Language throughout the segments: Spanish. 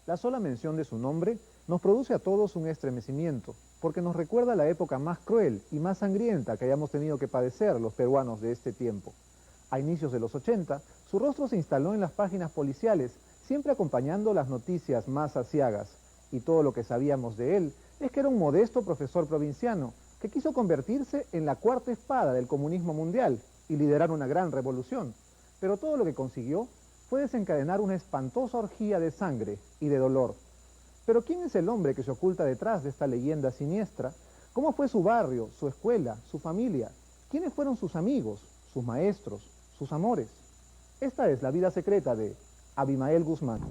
La sola mención de su nombre nos produce a todos un estremecimiento, porque nos recuerda la época más cruel y más sangrienta que hayamos tenido que padecer los peruanos de este tiempo. A inicios de los 80, su rostro se instaló en las páginas policiales, siempre acompañando las noticias más aciagas, y todo lo que sabíamos de él es que era un modesto profesor provinciano que quiso convertirse en la cuarta espada del comunismo mundial y liderar una gran revolución. Pero todo lo que consiguió fue desencadenar una espantosa orgía de sangre y de dolor. Pero ¿quién es el hombre que se oculta detrás de esta leyenda siniestra? ¿Cómo fue su barrio, su escuela, su familia? ¿Quiénes fueron sus amigos, sus maestros, sus amores? Esta es la vida secreta de Abimael Guzmán.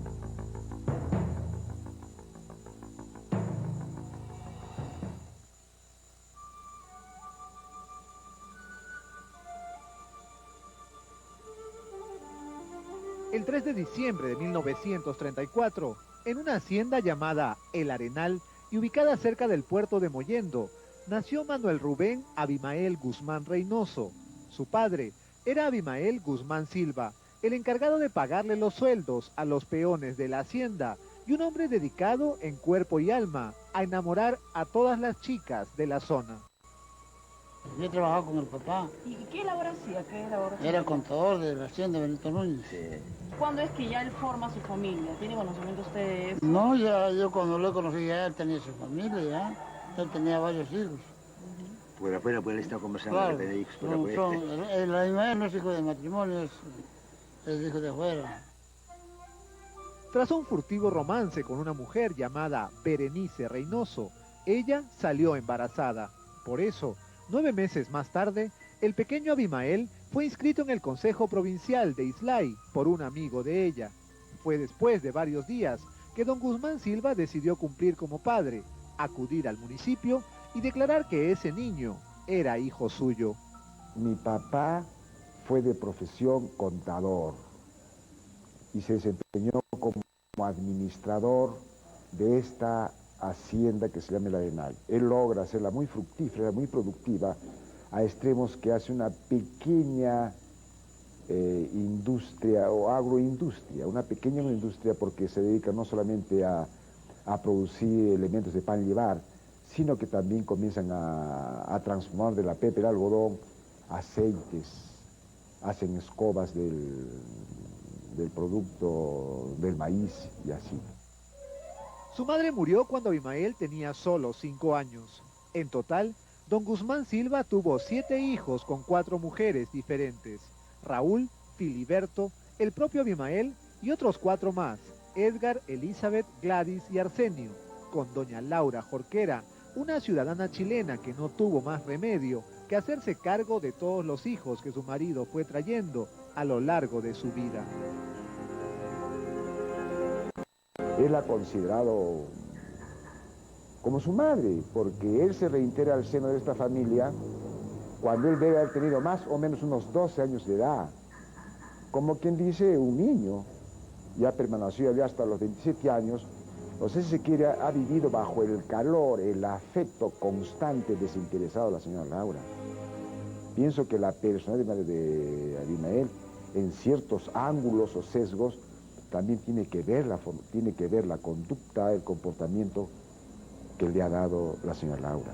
El 3 de diciembre de 1934, en una hacienda llamada El Arenal y ubicada cerca del puerto de Mollendo, nació Manuel Rubén Abimael Guzmán Reynoso. Su padre era Abimael Guzmán Silva, el encargado de pagarle los sueldos a los peones de la hacienda y un hombre dedicado en cuerpo y alma a enamorar a todas las chicas de la zona. Yo trabajaba con el papá. ¿Y qué labor hacía? ¿Qué labor hacía? Era contador de la hacienda Benito Núñez. ¿Cuándo es que ya él forma su familia? ¿Tiene conocimiento usted de eso? No, ya yo cuando lo conocí ya él tenía su familia, ya. Él tenía varios hijos. Por afuera, pues él está conversando Claro, de hijos por afuera. el Abimael no es hijo de matrimonio, es hijo de afuera. Tras un furtivo romance con una mujer llamada Berenice Reynoso, ella salió embarazada. Por eso, 9 meses más tarde, el pequeño Abimael fue inscrito en el Consejo Provincial de Islay por un amigo de ella. Fue después de varios días que don Guzmán Silva decidió cumplir como padre, acudir al municipio y declarar que ese niño era hijo suyo. Mi papá fue de profesión contador y se desempeñó como administrador de esta hacienda que se llama El Arenal. Él logra hacerla muy fructífera, muy productiva, a extremos que hace una pequeña industria o agroindustria, una pequeña industria porque se dedica no solamente a producir elementos de pan llevar, sino que también comienzan a transformar de la pepa, el algodón, aceites, hacen escobas del producto del maíz y así. Su madre murió cuando Abimael tenía solo 5 años. En total, don Guzmán Silva tuvo 7 hijos con 4 mujeres diferentes: Raúl, Filiberto, el propio Abimael y otros 4 más: Edgar, Elizabeth, Gladys y Arsenio, con doña Laura Jorquera, una ciudadana chilena que no tuvo más remedio que hacerse cargo de todos los hijos que su marido fue trayendo a lo largo de su vida. Él ha considerado como su madre, porque él se reintegra al seno de esta familia cuando él debe haber tenido más o menos unos 12 años de edad. Como quien dice, un niño, ya permaneció allá hasta los 27 años, o sea, si se quiere, ha vivido bajo el calor, el afecto constante, desinteresado de la señora Laura. Pienso que la personalidad de Abimael, en ciertos ángulos o sesgos, también tiene que ver la conducta, el comportamiento que le ha dado la señora Laura.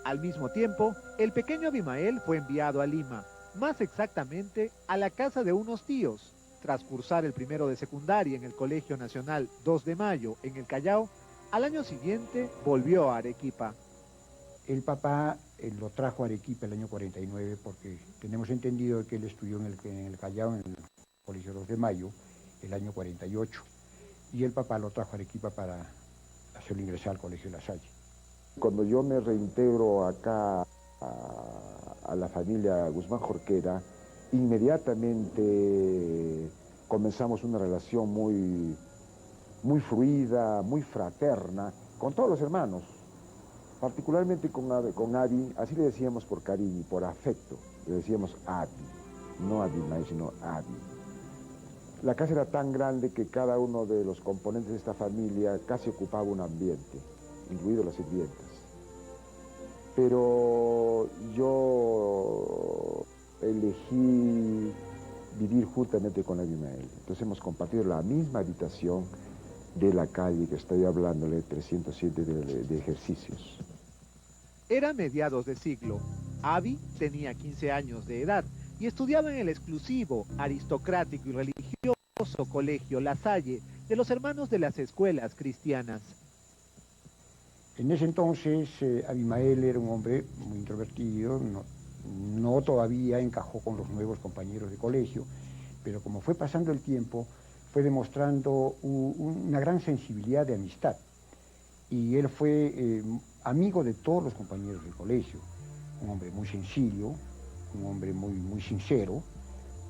Al mismo tiempo, el pequeño Abimael fue enviado a Lima, más exactamente a la casa de unos tíos. Tras cursar el primero de secundaria en el Colegio Nacional 2 de Mayo en el Callao, al año siguiente volvió a Arequipa. El papá lo trajo a Arequipa el año 49 porque tenemos entendido que él estudió en el Callao, en el Colegio 2 de Mayo, el año 48. Y el papá lo trajo a Arequipa para hacerlo ingresar al Colegio La Salle. Cuando yo me reintegro acá a la familia Guzmán Jorquera, inmediatamente comenzamos una relación muy fluida, muy fraterna, con todos los hermanos, particularmente con Abi, así le decíamos por cariño, por afecto, le decíamos Abi, no Abimael, sino Abi. La casa era tan grande que cada uno de los componentes de esta familia casi ocupaba un ambiente, incluidos las sirvientas. Pero yo elegí vivir justamente con Abimael. Entonces hemos compartido la misma habitación de la calle que estoy hablándole, 307 de ejercicios. Era mediados de siglo. Abi tenía 15 años de edad y estudiaba en el exclusivo, aristocrático y religioso colegio La Salle de los hermanos de las escuelas cristianas. En ese entonces, Abimael era un hombre muy introvertido, no todavía encajó con los nuevos compañeros de colegio, pero como fue pasando el tiempo, fue demostrando una gran sensibilidad de amistad. Y él fue amigo de todos los compañeros del colegio, un hombre muy sencillo, un hombre muy sincero,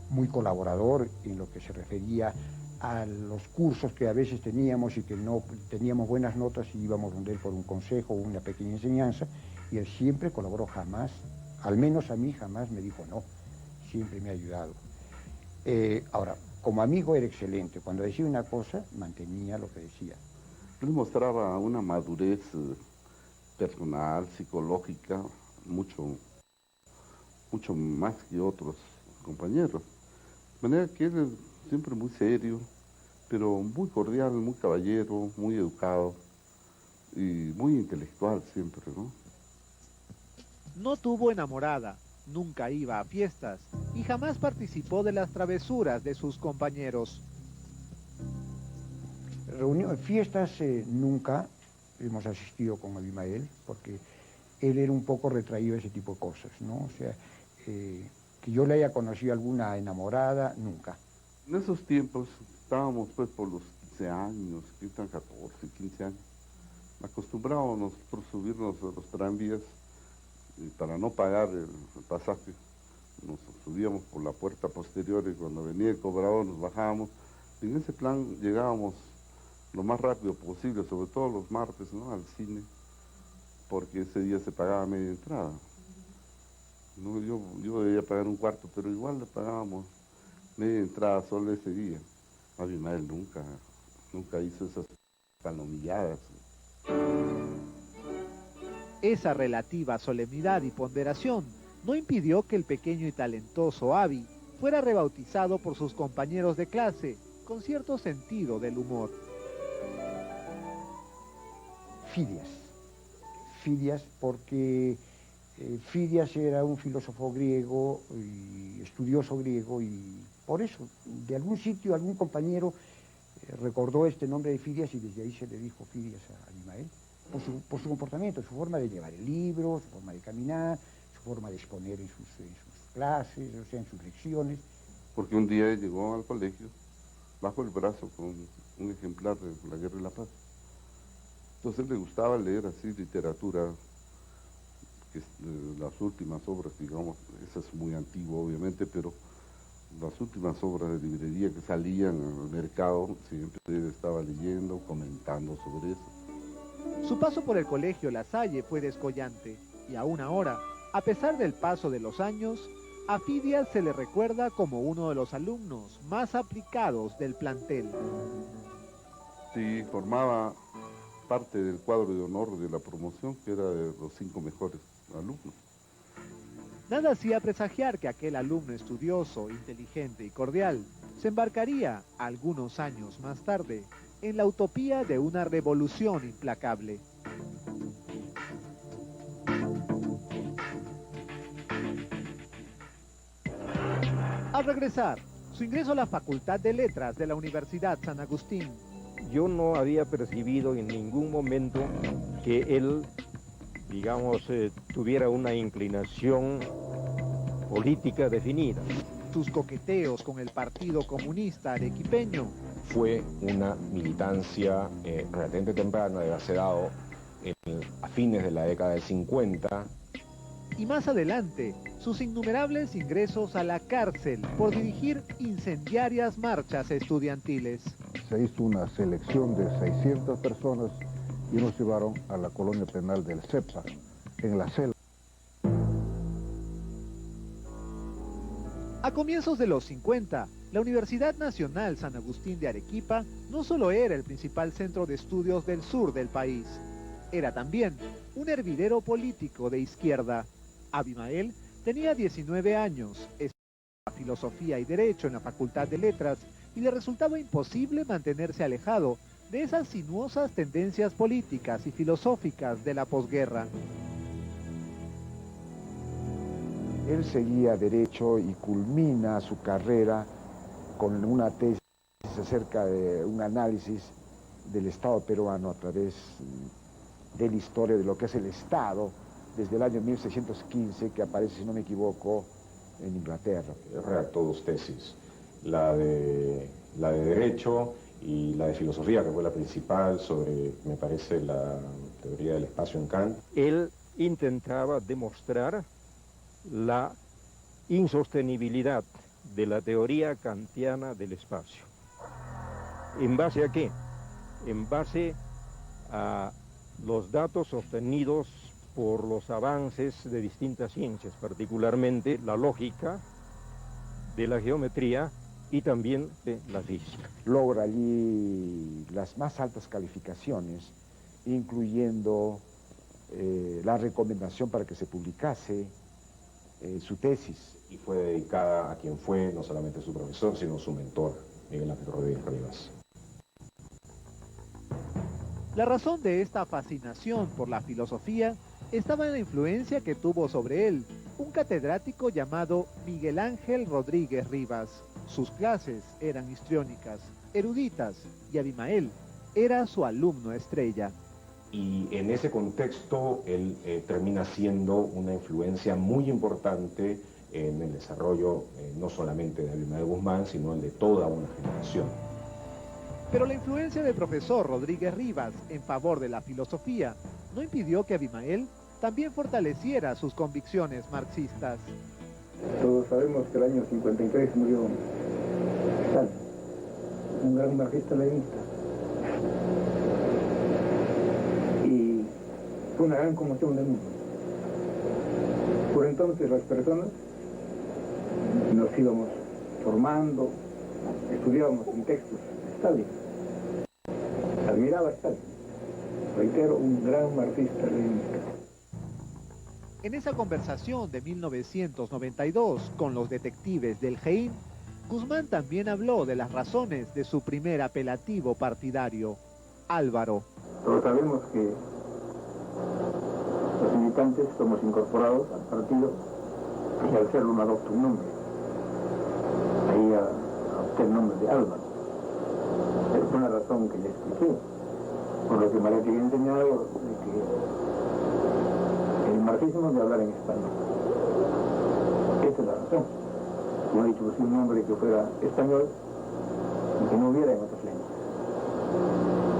muy colaborador en lo que se refería a los cursos que a veces teníamos y que no teníamos buenas notas y íbamos donde él por un consejo o una pequeña enseñanza, y él siempre colaboró, jamás, al menos a mí jamás me dijo no, siempre me ha ayudado. Ahora, como amigo era excelente, cuando decía una cosa mantenía lo que decía. Él mostraba una madurez personal, psicológica, mucho más que otros compañeros. De manera que él es siempre muy serio, pero muy cordial, muy caballero, muy educado y muy intelectual siempre, ¿no? No tuvo enamorada, nunca iba a fiestas y jamás participó de las travesuras de sus compañeros. Fiestas nunca hemos asistido con Abimael, porque él era un poco retraído a ese tipo de cosas, ¿no? O sea, que yo le haya conocido alguna enamorada, nunca. En esos tiempos estábamos pues por los 15 años, 14, 15 años. Acostumbrábamos nosotros subirnos a los tranvías y para no pagar el pasaje nos subíamos por la puerta posterior y cuando venía el cobrador nos bajábamos. Y en ese plan llegábamos lo más rápido posible, sobre todo los martes, ¿no?, al cine, porque ese día se pagaba media entrada. No, yo debía pagar un cuarto, pero igual le pagábamos media entrada solo ese día. Abimael nunca hizo esas palomilladas. Esa relativa solemnidad y ponderación no impidió que el pequeño y talentoso Abi fuera rebautizado por sus compañeros de clase con cierto sentido del humor. Fidias, porque Fidias era un filósofo griego y estudioso griego, y por eso, de algún sitio, algún compañero recordó este nombre de Fidias y desde ahí se le dijo Fidias a Abimael, por su comportamiento, su forma de llevar el libro, su forma de caminar, su forma de exponer en sus clases, o sea, en sus lecciones. Porque un día él llegó al colegio bajo el brazo con un ejemplar de La Guerra y la Paz. Entonces le gustaba leer así literatura, las últimas obras, digamos, esa es muy antigua obviamente, pero las últimas obras de librería que salían al mercado, siempre él estaba leyendo, comentando sobre eso. Su paso por el colegio La Salle fue descollante, y aún ahora, a pesar del paso de los años, a Fidias se le recuerda como uno de los alumnos más aplicados del plantel. Sí, formaba parte del cuadro de honor de la promoción, que era de los 5 mejores alumnos. Nada hacía presagiar que aquel alumno estudioso, inteligente y cordial se embarcaría, algunos años más tarde, en la utopía de una revolución implacable. Al regresar, su ingreso a la Facultad de Letras de la Universidad San Agustín. Yo no había percibido en ningún momento que él, digamos, tuviera una inclinación política definida. Sus coqueteos con el Partido Comunista arequipeño. Fue una militancia relativamente temprana de haberse dado a fines de la década del 50. Y más adelante, sus innumerables ingresos a la cárcel por dirigir incendiarias marchas estudiantiles. Se hizo una selección de 600 personas y nos llevaron a la colonia penal del CEPA, en la celda. A comienzos de los 50, la Universidad Nacional San Agustín de Arequipa no solo era el principal centro de estudios del sur del país, era también un hervidero político de izquierda. Abimael tenía 19 años, Filosofía y Derecho en la Facultad de Letras y le resultaba imposible mantenerse alejado de esas sinuosas tendencias políticas y filosóficas de la posguerra. Él seguía Derecho y culmina su carrera con una tesis acerca de un análisis del Estado peruano a través de la historia de lo que es el Estado desde el año 1615, que aparece, si no me equivoco, en Inglaterra. Redactó dos tesis, la de Derecho y la de Filosofía, que fue la principal, sobre, me parece, la teoría del espacio en Kant. Él intentaba demostrar la insostenibilidad de la teoría kantiana del espacio. ¿En base a qué? En base a los datos obtenidos por los avances de distintas ciencias, particularmente la lógica, de la geometría y también de la física. Logra allí las más altas calificaciones, incluyendo la recomendación para que se publicase su tesis. Y fue dedicada a quien fue no solamente su profesor, sino su mentor, Miguel Ángel Rodríguez Rivas. La razón de esta fascinación por la filosofía estaba en la influencia que tuvo sobre él un catedrático llamado Miguel Ángel Rodríguez Rivas. Sus clases eran histriónicas, eruditas, y Abimael era su alumno estrella. Y en ese contexto él termina siendo una influencia muy importante en el desarrollo no solamente de Abimael Guzmán, sino el de toda una generación. Pero la influencia del profesor Rodríguez Rivas en favor de la filosofía no impidió que Abimael también fortaleciera sus convicciones marxistas. Todos sabemos que el año 53 murió Stalin, un gran marxista-leninista. Y fue una gran conmoción del mundo. Por entonces las personas nos íbamos formando, estudiábamos en textos de Stalin. Admiraba a Stalin. Reitero, un gran marxista-leninista. En esa conversación de 1992 con los detectives del GEIN, Guzmán también habló de las razones de su primer apelativo partidario, Álvaro. Todos sabemos que los militantes somos incorporados al partido y al ser uno adopta un nombre. Ahí adopté el nombre de Álvaro. Es una razón que le expliqué, por lo que me había enseñado de que el marxismo de hablar en español. Esa es la razón. Como he dicho, pues un nombre que fuera español y que no hubiera en otras lenguas.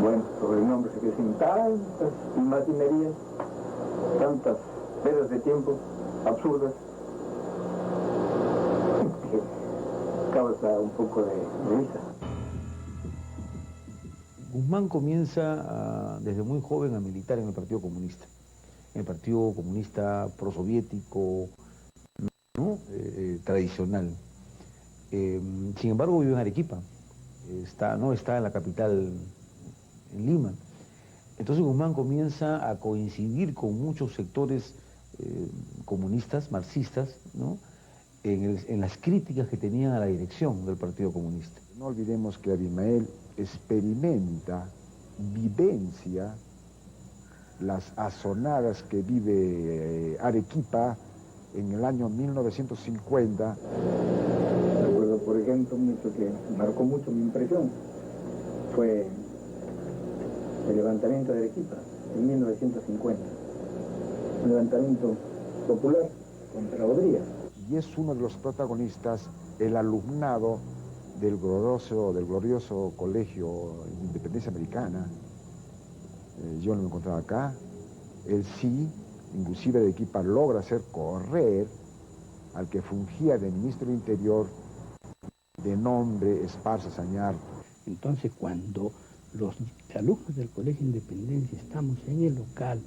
Bueno, sobre el nombre se crecen tantas imaginerías, tantas pérdidas de tiempo absurdas, que causa un poco de risa. Guzmán comienza desde muy joven a militar en el Partido Comunista. En el Partido Comunista prosoviético, ¿no? Tradicional. Sin embargo, vive en Arequipa, no está en la capital, en Lima. Entonces Guzmán comienza a coincidir con muchos sectores comunistas, marxistas, ¿no? En las críticas que tenían a la dirección del Partido Comunista. No olvidemos que Abimael experimenta, vivencia las azonadas que vive Arequipa en el año 1950. Recuerdo, por ejemplo, mucho que marcó mucho mi impresión fue el levantamiento de Arequipa en 1950. Un levantamiento popular contra Odría. Y es uno de los protagonistas, el alumnado del glorioso colegio de Independencia Americana. Yo no me encontraba acá. Él sí, inclusive de Arequipa, logra hacer correr al que fungía de ministro del Interior, de nombre Esparza Sañar. Entonces, cuando los alumnos del Colegio Independencia estamos en el local,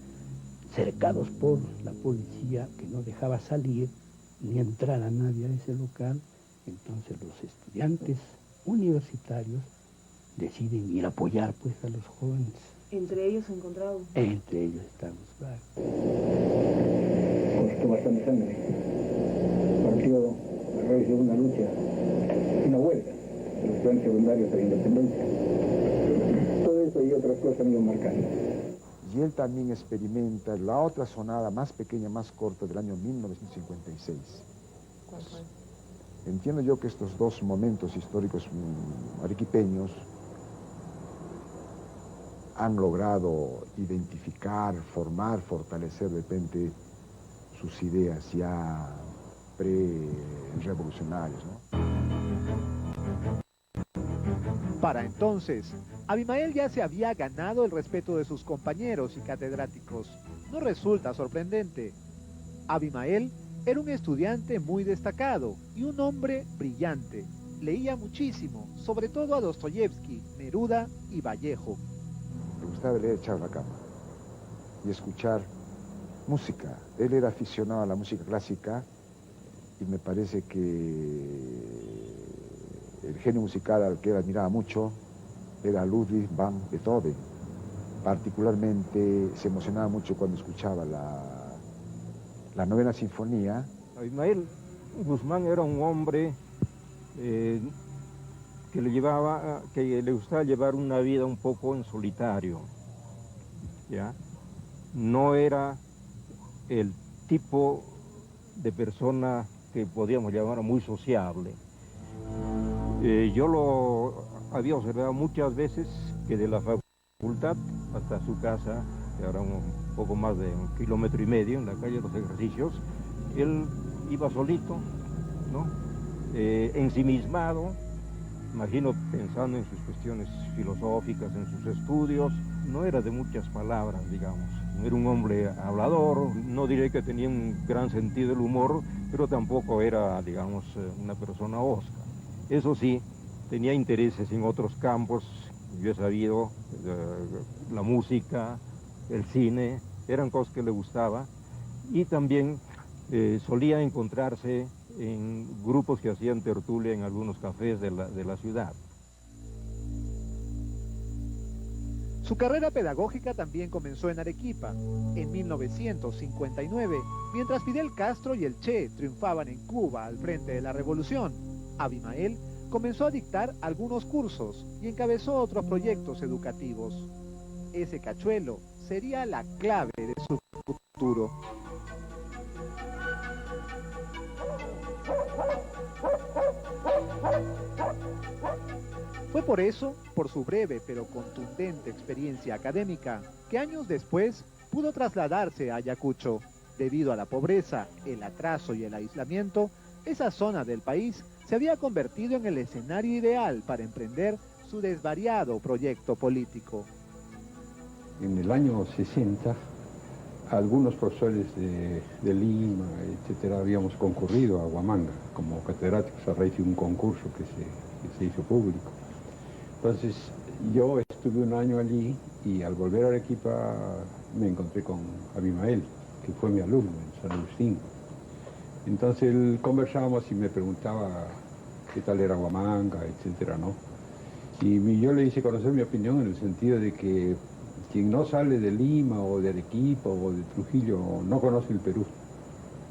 cercados por la policía que no dejaba salir ni entrar a nadie a ese local, entonces los estudiantes universitarios deciden ir a apoyar pues a los jóvenes. ¿Entre ellos se encontraron? Entre ellos estamos, claro. Costó bastante sangre. El partido realizó una lucha estudiantes secundarios de la independencia. Todo eso y otras cosas me iban marcando. Y él también experimenta la otra sonada más pequeña, más corta del año 1956. ¿Cuál fue? Entiendo yo que estos dos momentos históricos arequipeños han logrado identificar, formar, fortalecer de repente sus ideas ya pre-revolucionarias, ¿no? Para entonces, Abimael ya se había ganado el respeto de sus compañeros y catedráticos. No resulta sorprendente. Abimael era un estudiante muy destacado y un hombre brillante. Leía muchísimo, sobre todo a Dostoyevsky, Neruda y Vallejo. Le gustaba leer echado a la cama y escuchar música. Él era aficionado a la música clásica y me parece que el genio musical al que él admiraba mucho era Ludwig van Beethoven. Particularmente se emocionaba mucho cuando escuchaba la novena sinfonía. Abimael Guzmán era un hombre que le gustaba llevar una vida un poco en solitario, ¿ya? No era el tipo de persona que podíamos llamar muy sociable. Yo lo había observado muchas veces que de la facultad hasta su casa, que era un poco más de 1,5 kilómetros en la calle de los Ejercicios, él iba solito, ¿no? Ensimismado, imagino pensando en sus cuestiones filosóficas, en sus estudios. No era de muchas palabras, digamos. Era un hombre hablador, no diré que tenía un gran sentido del humor, pero tampoco era, digamos, una persona hosca. Eso sí, tenía intereses en otros campos. Yo he sabido, la música, el cine, eran cosas que le gustaba. Y también solía encontrarse en grupos que hacían tertulia en algunos cafés de la ciudad. Su carrera pedagógica también comenzó en Arequipa, en 1959, mientras Fidel Castro y el Che triunfaban en Cuba al frente de la revolución. Abimael comenzó a dictar algunos cursos y encabezó otros proyectos educativos. Ese cachuelo sería la clave de su futuro. Fue por eso, por su breve pero contundente experiencia académica, que años después pudo trasladarse a Ayacucho. Debido a la pobreza, el atraso y el aislamiento, esa zona del país se había convertido en el escenario ideal para emprender su desvariado proyecto político. En el año 60, algunos profesores de Lima, etcétera, habíamos concurrido a Huamanga como catedráticos a raíz de un concurso que se hizo público. Entonces, yo estuve un año allí y al volver a Arequipa me encontré con Abimael, que fue mi alumno en San Agustín. Entonces él conversábamos y me preguntaba qué tal era Huamanga, etcétera, ¿no? Y yo le hice conocer mi opinión en el sentido de que quien no sale de Lima o de Arequipa o de Trujillo no conoce el Perú.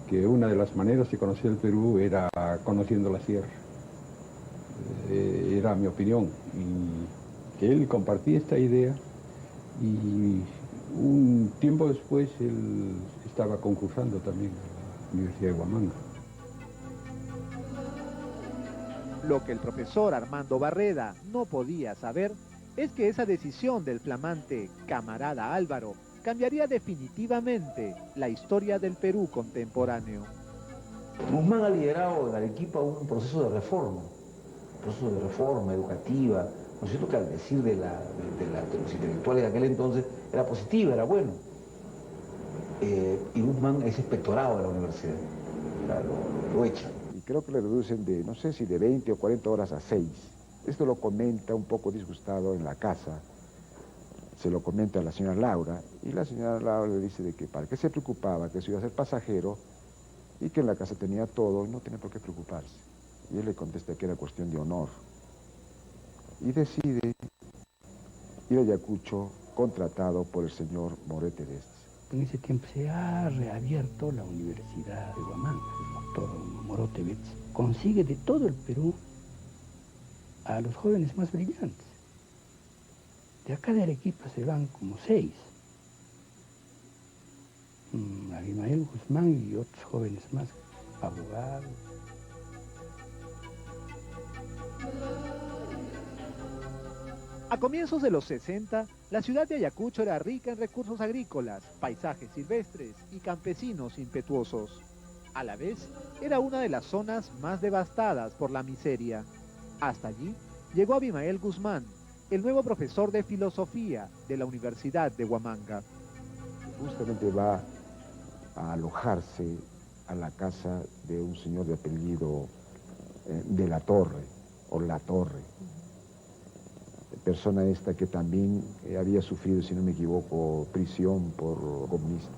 Que una de las maneras de conocer el Perú era conociendo la sierra. Era mi opinión. Y que él compartía esta idea y un tiempo después él estaba concursando también a la Universidad de Huamanga. Lo que el profesor Armando Barreda no podía saber es que esa decisión del flamante camarada Álvaro cambiaría definitivamente la historia del Perú contemporáneo. Guzmán ha liderado en Arequipa un proceso de reforma educativa, ¿no es cierto?, que al decir de los intelectuales de aquel entonces era positiva, era bueno. Y Guzmán es inspectorado de la universidad, lo echan. Y creo que le reducen de, no sé si de 20 o 40 horas a 6. Esto lo comenta un poco disgustado en la casa, se lo comenta a la señora Laura, y la señora Laura le dice de que para qué se preocupaba, que eso iba a ser pasajero, y que en la casa tenía todo y no tenía por qué preocuparse. Y él le contesta que era cuestión de honor. Y decide ir a Ayacucho contratado por el señor Morete Destes. En ese tiempo se ha reabierto la Universidad de Huamanga, el doctor Morote Betz. Consigue de todo el Perú a los jóvenes más brillantes. De acá de Arequipa se van como 6. Abimael Guzmán y otros jóvenes más, abogados. A comienzos de los 60, la ciudad de Ayacucho era rica en recursos agrícolas, paisajes silvestres y campesinos impetuosos. A la vez, era una de las zonas más devastadas por la miseria. Hasta allí llegó Abimael Guzmán, el nuevo profesor de filosofía de la Universidad de Huamanga. Justamente va a alojarse a la casa de un señor de apellido de la Torre, o La Torre. Persona esta que también había sufrido, si no me equivoco, prisión por comunista.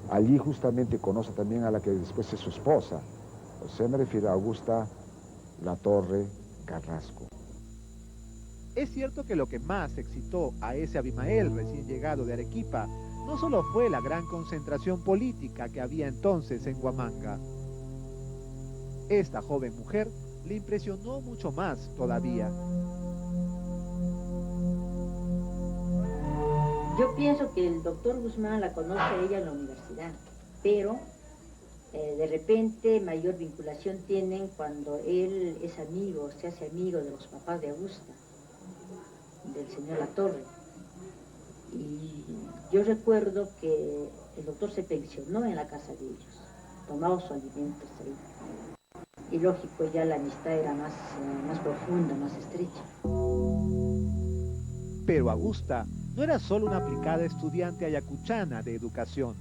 Allí justamente conoce también a la que después es su esposa, o sea, me refiero a Augusta La Torre Carrasco. Es cierto que lo que más excitó a ese Abimael recién llegado de Arequipa no solo fue la gran concentración política que había entonces en Huamanga. Esta joven mujer le impresionó mucho más todavía. Yo pienso que el doctor Guzmán la conoce a ella en la universidad, pero de repente mayor vinculación tienen cuando él es amigo, se hace amigo de los papás de Augusta, del señor La Torre. Y yo recuerdo que el doctor se pensionó en la casa de ellos, tomaba sus alimentos ahí. Y lógico, ya la amistad era más profunda, más estrecha. Pero Augusta no era solo una aplicada estudiante ayacuchana de educación.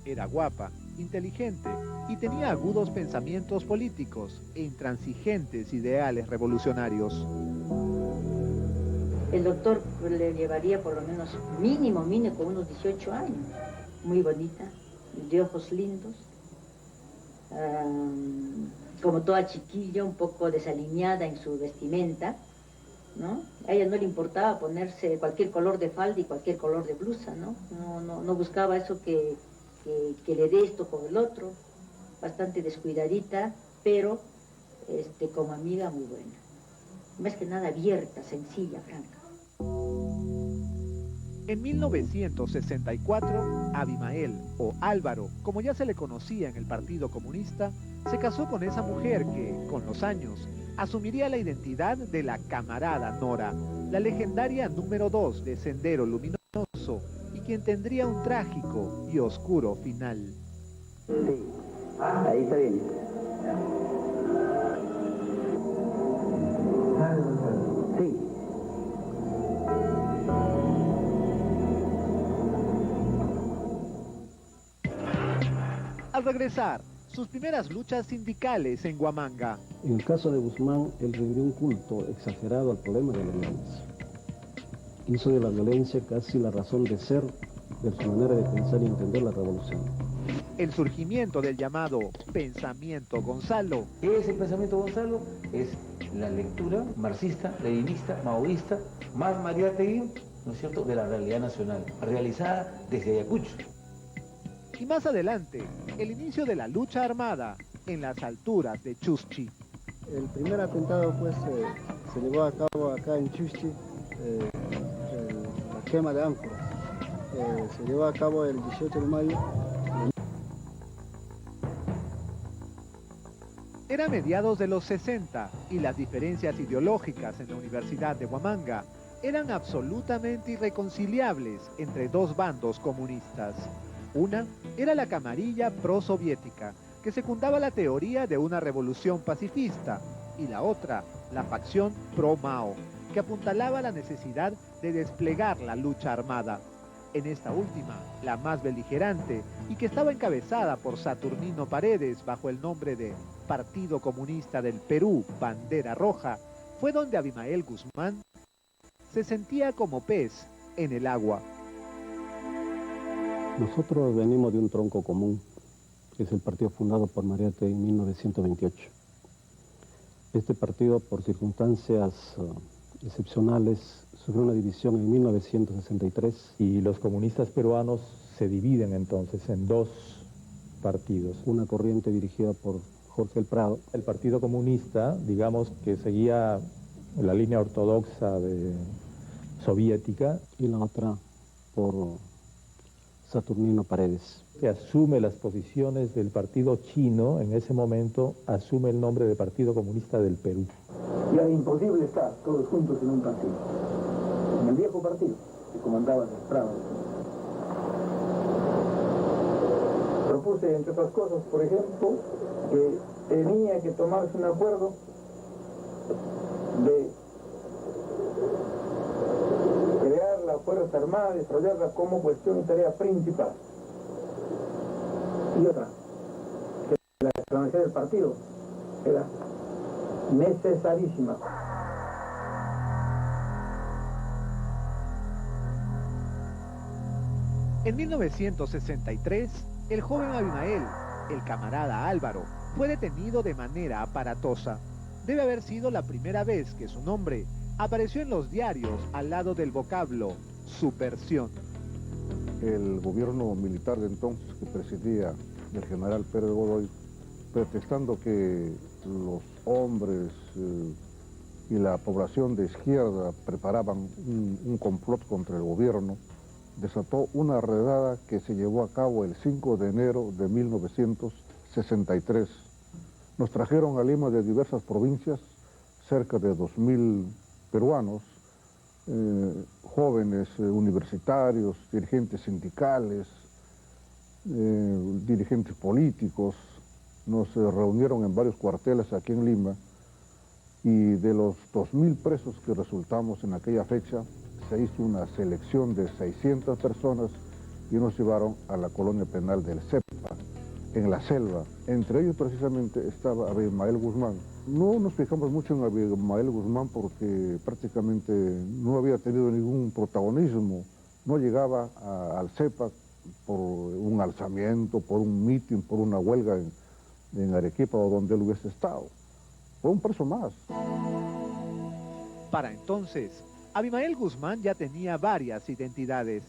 Era guapa, inteligente y tenía agudos pensamientos políticos e intransigentes ideales revolucionarios. El doctor le llevaría por lo menos mínimo con unos 18 años. Muy bonita, de ojos lindos, como toda chiquilla, un poco desalineada en su vestimenta, ¿no? A ella no le importaba ponerse cualquier color de falda y cualquier color de blusa, ¿no? No buscaba eso que le dé esto con el otro. Bastante descuidadita, pero como amiga muy buena. Más que nada abierta, sencilla, franca. En 1964, Abimael, o Álvaro, como ya se le conocía en el Partido Comunista, se casó con esa mujer que, con los años, asumiría la identidad de la camarada Nora, la legendaria número 2 de Sendero Luminoso, y quien tendría un trágico y oscuro final. Sí, ahí está bien. Sí. Al regresar, sus primeras luchas sindicales en Huamanga. En el caso de Guzmán, él rindió un culto exagerado al problema de la violencia. Hizo de la violencia casi la razón de ser de su manera de pensar y entender la revolución. El surgimiento del llamado pensamiento Gonzalo. Ese pensamiento Gonzalo es la lectura marxista, leninista, maoísta, más Mariátegui, ¿no es cierto?, de la realidad nacional, realizada desde Ayacucho. Y más adelante, el inicio de la lucha armada en las alturas de Chuschi. El primer atentado pues se llevó a cabo acá en Chuschi, la quema de ánforas. Se llevó a cabo el 18 de mayo. Era mediados de los 60 y las diferencias ideológicas en la Universidad de Huamanga eran absolutamente irreconciliables entre dos bandos comunistas. Una era la camarilla prosoviética, que secundaba la teoría de una revolución pacifista, y la otra, la facción pro-Mao, que apuntalaba la necesidad de desplegar la lucha armada. En esta última, la más beligerante, y que estaba encabezada por Saturnino Paredes bajo el nombre de Partido Comunista del Perú, Bandera Roja, fue donde Abimael Guzmán se sentía como pez en el agua. Nosotros venimos de un tronco común, que es el partido fundado por Mariátegui en 1928. Este partido, por circunstancias excepcionales, sufrió una división en 1963. Y los comunistas peruanos se dividen entonces en dos partidos. Una corriente dirigida por Jorge El Prado. El Partido Comunista, digamos que seguía la línea ortodoxa soviética. Y la otra por Saturnino Paredes. Que asume las posiciones del partido chino, en ese momento asume el nombre de Partido Comunista del Perú. Y era imposible estar todos juntos en un partido. En el viejo partido que comandaba Desprado. Propuse, entre otras cosas, por ejemplo, que tenía que tomarse un acuerdo de crear la Fuerza Armada, desarrollarla como cuestión y tarea principal. Y otra, que la extranjería del partido era necesarísima. En 1963, el joven Abimael, el camarada Álvaro, fue detenido de manera aparatosa. Debe haber sido la primera vez que su nombre apareció en los diarios al lado del vocablo subversión. El gobierno militar de entonces que presidía el general Pérez Godoy, pretextando que los hombres y la población de izquierda preparaban un complot contra el gobierno, desató una redada que se llevó a cabo el 5 de enero de 1963. Nos trajeron a Lima de diversas provincias, cerca de 2.000 peruanos, jóvenes universitarios, dirigentes sindicales, dirigentes políticos. Nos reunieron en varios cuarteles aquí en Lima y de los 2.000 presos que resultamos en aquella fecha, se hizo una selección de 600 personas y nos llevaron a la colonia penal del CEPA, en la selva. Entre ellos precisamente estaba Abimael Guzmán. No nos fijamos mucho en Abimael Guzmán porque prácticamente no había tenido ningún protagonismo. No llegaba al CEPA por un alzamiento, por un mitin, por una huelga en Arequipa o donde él hubiese estado. Fue un preso más. Para entonces, Abimael Guzmán ya tenía varias identidades.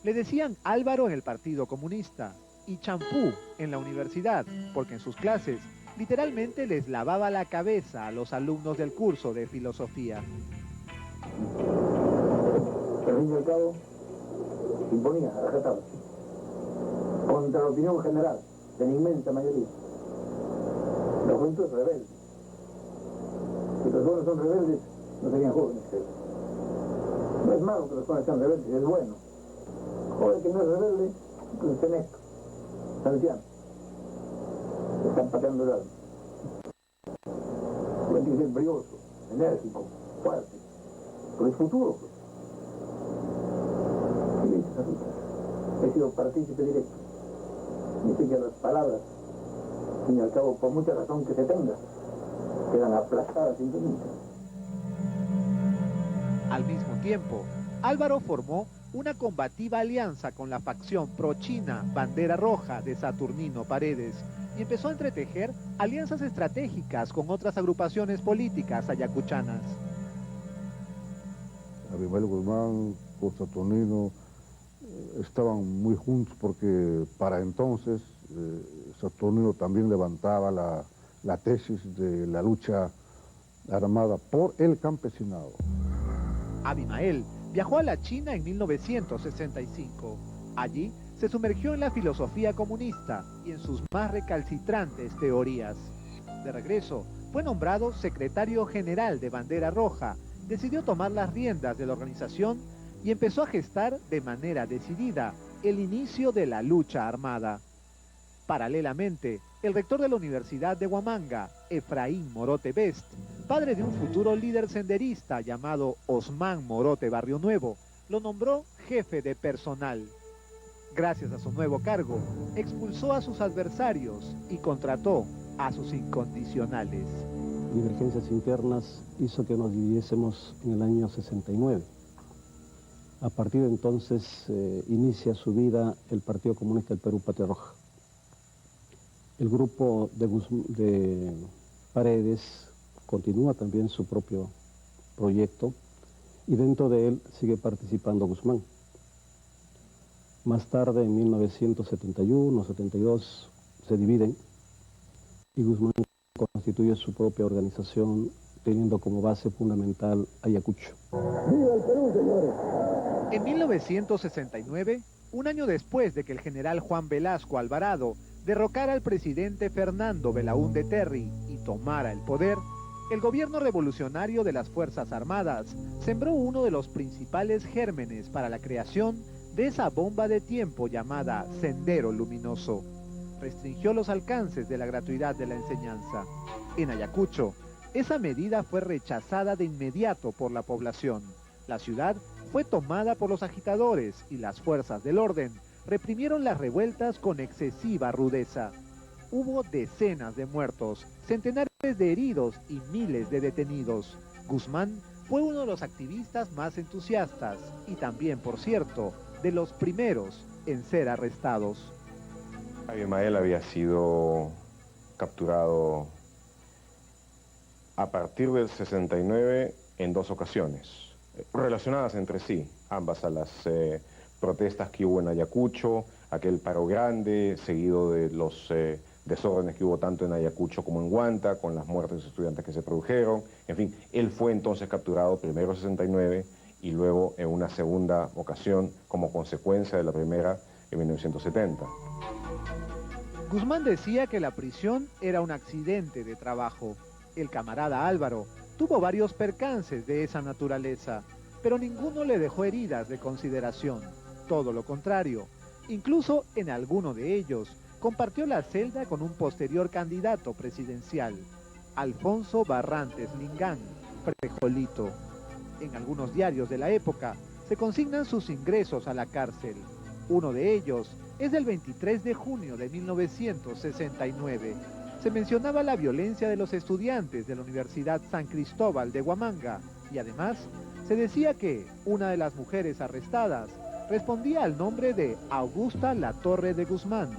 Le decían Álvaro en el Partido Comunista y Champú en la universidad, porque en sus clases literalmente les lavaba la cabeza a los alumnos del curso de filosofía. Al fin y al cabo, imponía a rajatabla contra la opinión general de la inmensa mayoría. La juventud es rebelde. Si los jóvenes son rebeldes, no serían jóvenes. No es malo que los jóvenes sean rebeldes, es bueno. Joven que no es rebelde, pues está honesto, está anciano. Se están pateando el alma. Joven tiene que ser brioso, enérgico, fuerte. Pero es futuro, pues. ¿Qué le dices a Rita? He sido partícipe directo. Dice que las palabras, al fin y al cabo, por mucha razón que se tenga, quedan aplastadas simplemente. Al mismo tiempo, Álvaro formó una combativa alianza con la facción pro-china Bandera Roja de Saturnino Paredes y empezó a entretejer alianzas estratégicas con otras agrupaciones políticas ayacuchanas. Abimael Guzmán con Saturnino estaban muy juntos porque para entonces Saturnino también levantaba la tesis de la lucha armada por el campesinado. Abimael viajó a la China en 1965. Allí se sumergió en la filosofía comunista y en sus más recalcitrantes teorías. De regreso, fue nombrado secretario general de Bandera Roja, decidió tomar las riendas de la organización y empezó a gestar de manera decidida el inicio de la lucha armada. Paralelamente, el rector de la Universidad de Huamanga, Efraín Morote Best, padre de un futuro líder senderista llamado Osmán Morote Barrio Nuevo, lo nombró jefe de personal. Gracias a su nuevo cargo, expulsó a sus adversarios y contrató a sus incondicionales. Divergencias internas hizo que nos dividiésemos en el año 69. A partir de entonces inicia su vida el Partido Comunista del Perú, Patria Roja. El grupo de Paredes continúa también su propio proyecto y dentro de él sigue participando Guzmán. Más tarde, en 1971, 72, se dividen y Guzmán constituye su propia organización teniendo como base fundamental Ayacucho. ¡Viva el Perú, señores! En 1969, un año después de que el general Juan Velasco Alvarado derrocara al presidente Fernando Belaúnde Terry y tomara el poder, el gobierno revolucionario de las Fuerzas Armadas sembró uno de los principales gérmenes para la creación de esa bomba de tiempo llamada Sendero Luminoso. Restringió los alcances de la gratuidad de la enseñanza. En Ayacucho, esa medida fue rechazada de inmediato por la población. La ciudad fue tomada por los agitadores y las fuerzas del orden reprimieron las revueltas con excesiva rudeza. Hubo decenas de muertos, centenares de heridos y miles de detenidos. Guzmán fue uno de los activistas más entusiastas y también, por cierto, de los primeros en ser arrestados. Abimael había sido capturado a partir del 69 en 2 ocasiones, relacionadas entre sí, ambas a las protestas que hubo en Ayacucho, aquel paro grande, seguido de los desórdenes que hubo tanto en Ayacucho como en Huanta, con las muertes de estudiantes que se produjeron. En fin, él fue entonces capturado primero en 69 y luego en una segunda ocasión como consecuencia de la primera en 1970. Guzmán decía que la prisión era un accidente de trabajo. El camarada Álvaro tuvo varios percances de esa naturaleza, pero ninguno le dejó heridas de consideración. Todo lo contrario, incluso en alguno de ellos compartió la celda con un posterior candidato presidencial, Alfonso Barrantes Lingán, Frejolito. En algunos diarios de la época se consignan sus ingresos a la cárcel. Uno de ellos es del 23 de junio de 1969. Se mencionaba la violencia de los estudiantes de la Universidad San Cristóbal de Huamanga y además se decía que una de las mujeres arrestadas respondía al nombre de Augusta Latorre de Guzmán.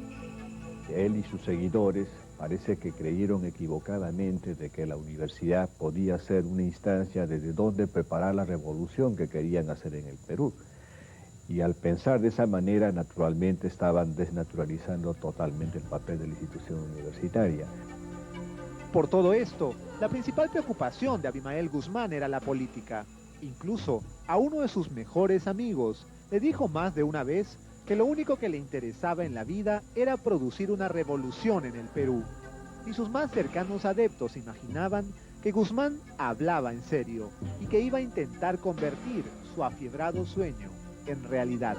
Él y sus seguidores parece que creyeron equivocadamente de que la universidad podía ser una instancia desde donde preparar la revolución que querían hacer en el Perú. Y al pensar de esa manera, naturalmente estaban desnaturalizando totalmente el papel de la institución universitaria. Por todo esto, la principal preocupación de Abimael Guzmán era la política. Incluso a uno de sus mejores amigos le dijo más de una vez que lo único que le interesaba en la vida era producir una revolución en el Perú. Y sus más cercanos adeptos imaginaban que Guzmán hablaba en serio y que iba a intentar convertir su afiebrado sueño en realidad.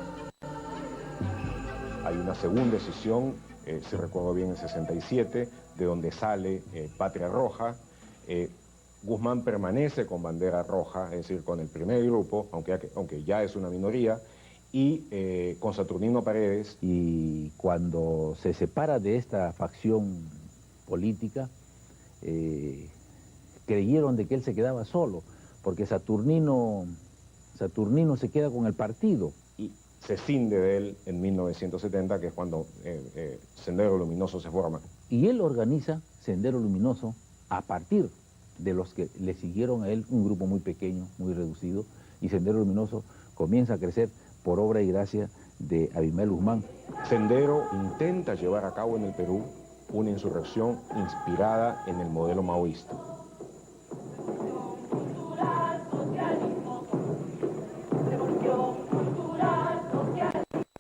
Hay una segunda decisión, si recuerdo bien, en 67, de donde sale Patria Roja. Guzmán permanece con bandera roja, es decir, con el primer grupo, aunque ya es una minoría, y con Saturnino Paredes. Y cuando se separa de esta facción política, creyeron de que él se quedaba solo, porque Saturnino se queda con el partido. Y se cinde de él en 1970, que es cuando Sendero Luminoso se forma. Y él organiza Sendero Luminoso a partir de los que le siguieron a él, un grupo muy pequeño, muy reducido, y Sendero Luminoso comienza a crecer por obra y gracia de Abimael Guzmán. Sendero intenta llevar a cabo en el Perú una insurrección inspirada en el modelo maoísta.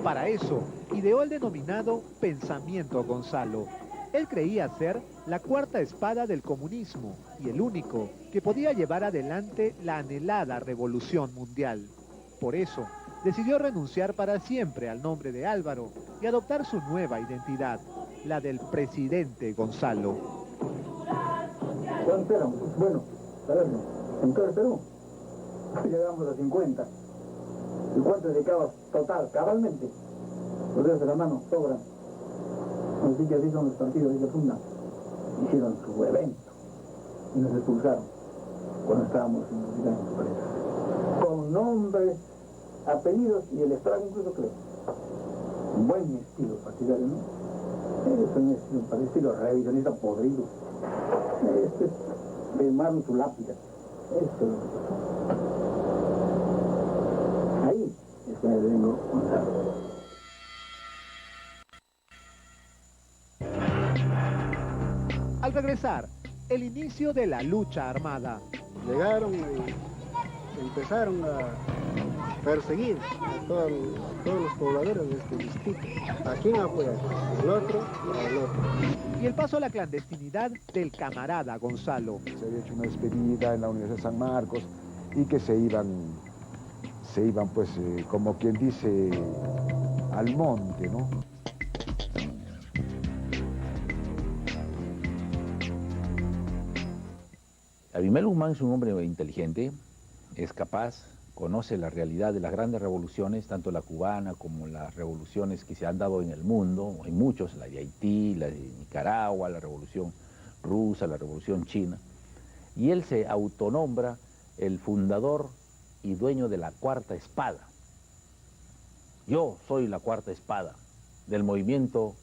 Para eso, ideó el denominado Pensamiento Gonzalo. Él creía ser la cuarta espada del comunismo y el único que podía llevar adelante la anhelada revolución mundial. Por eso, decidió renunciar para siempre al nombre de Álvaro y adoptar su nueva identidad, la del presidente Gonzalo. ¿Cuánto eran? Bueno, saberlo, en todo el Perú, llegamos a 50. ¿Y cuánto dedicabas total, cabalmente? Los dedos de la mano sobran. Así que así son los partidos que se fundan. Hicieron su evento y nos expulsaron cuando estábamos en los años presos. Con nombres, apellidos y el estrago incluso creo. Un buen estilo partidario, ¿no? Es un estilo, para estilo revisionista podrido. Este es quemaron su lápida. Esto es lo que pasó. Ahí es donde vengo Gonzalo. Al regresar, el inicio de la lucha armada. llegaron y empezaron a perseguir a todos los pobladores de este distrito. ¿A quién apoyar? ¿El otro o al otro? Y el paso a la clandestinidad del camarada Gonzalo. Se había hecho una despedida en la Universidad de San Marcos y que se iban pues, como quien dice, al monte, ¿no? Abimael Guzmán es un hombre inteligente, es capaz, conoce la realidad de las grandes revoluciones, tanto la cubana como las revoluciones que se han dado en el mundo, hay muchos, la de Haití, la de Nicaragua, la revolución rusa, la revolución china, y él se autonombra el fundador y dueño de la Cuarta Espada. Yo soy la Cuarta Espada del movimiento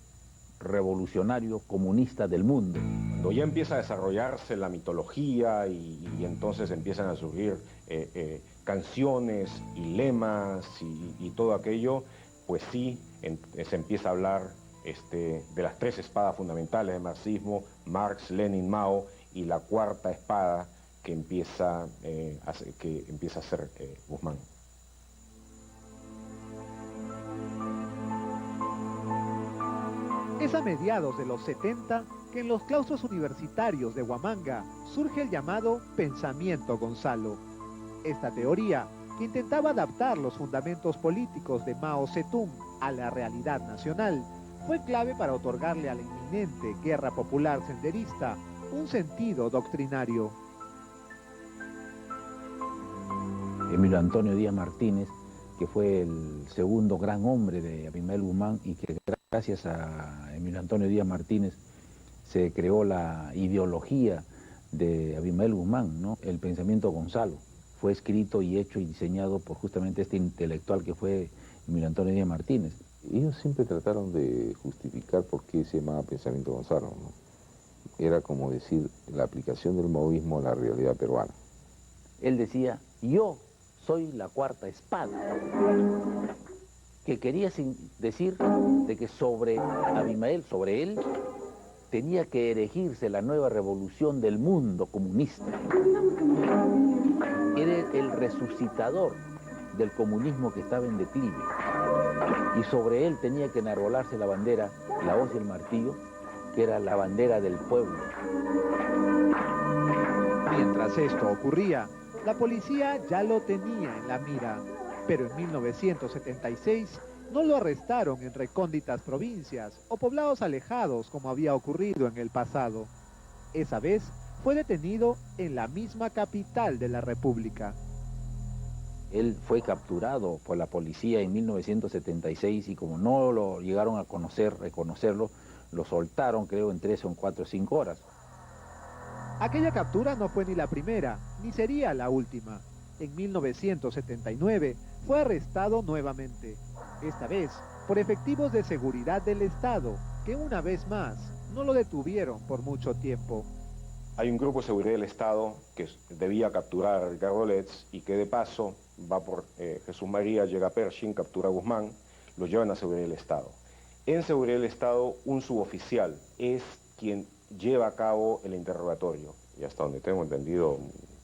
revolucionario comunista del mundo. Cuando ya empieza a desarrollarse la mitología y entonces empiezan a surgir canciones y lemas y todo aquello, pues sí, se empieza a hablar de las tres espadas fundamentales del marxismo, Marx, Lenin, Mao, y la cuarta espada que empieza a ser Guzmán. Es a mediados de los 70 que en los claustros universitarios de Huamanga surge el llamado Pensamiento Gonzalo. Esta teoría, que intentaba adaptar los fundamentos políticos de Mao Zedong a la realidad nacional, fue clave para otorgarle a la inminente guerra popular senderista un sentido doctrinario. Emilio Antonio Díaz Martínez, que fue el segundo gran hombre de Abimael Guzmán y que gracias a Emilio Antonio Díaz Martínez se creó la ideología de Abimael Guzmán, ¿no? El Pensamiento Gonzalo. Fue escrito y hecho y diseñado por justamente este intelectual que fue Emilio Antonio Díaz Martínez. Ellos siempre trataron de justificar por qué se llamaba Pensamiento Gonzalo, ¿no? Era como decir la aplicación del maoísmo a la realidad peruana. Él decía, yo soy la cuarta espada, que quería decir de que sobre Abimael, sobre él, tenía que erigirse la nueva revolución del mundo comunista. Era el resucitador del comunismo que estaba en declive. Y sobre él tenía que enarbolarse la bandera, la hoz y el martillo, que era la bandera del pueblo. Mientras esto ocurría, la policía ya lo tenía en la mira, pero en 1976 no lo arrestaron en recónditas provincias o poblados alejados como había ocurrido en el pasado. Esa vez fue detenido en la misma capital de la República. Él fue capturado por la policía en 1976 y como no lo llegaron a reconocerlo, lo soltaron creo en 3 o 4 o 5 horas. Aquella captura no fue ni la primera, ni sería la última. En 1979 fue arrestado nuevamente, esta vez por efectivos de seguridad del Estado, que una vez más no lo detuvieron por mucho tiempo. Hay un grupo de seguridad del Estado que debía capturar a Ricardo Letts y que de paso va por Jesús María, llega a Pershing, captura a Guzmán, lo llevan a seguridad del Estado. En seguridad del Estado, un suboficial es quien lleva a cabo el interrogatorio, y hasta donde tengo entendido,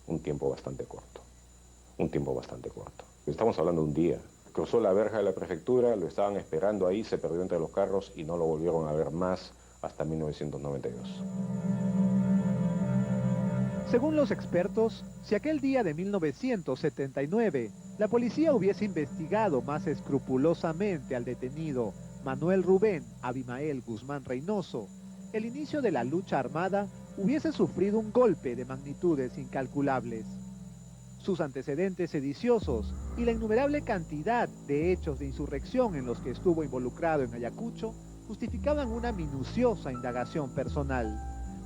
un tiempo bastante corto. Estamos hablando de un día. Cruzó la verja de la prefectura, lo estaban esperando ahí, se perdió entre los carros y no lo volvieron a ver más hasta 1992. Según los expertos, si aquel día de 1979 la policía hubiese investigado más escrupulosamente al detenido Manuel Rubén Abimael Guzmán Reynoso, el inicio de la lucha armada hubiese sufrido un golpe de magnitudes incalculables. Sus antecedentes sediciosos y la innumerable cantidad de hechos de insurrección en los que estuvo involucrado en Ayacucho justificaban una minuciosa indagación personal,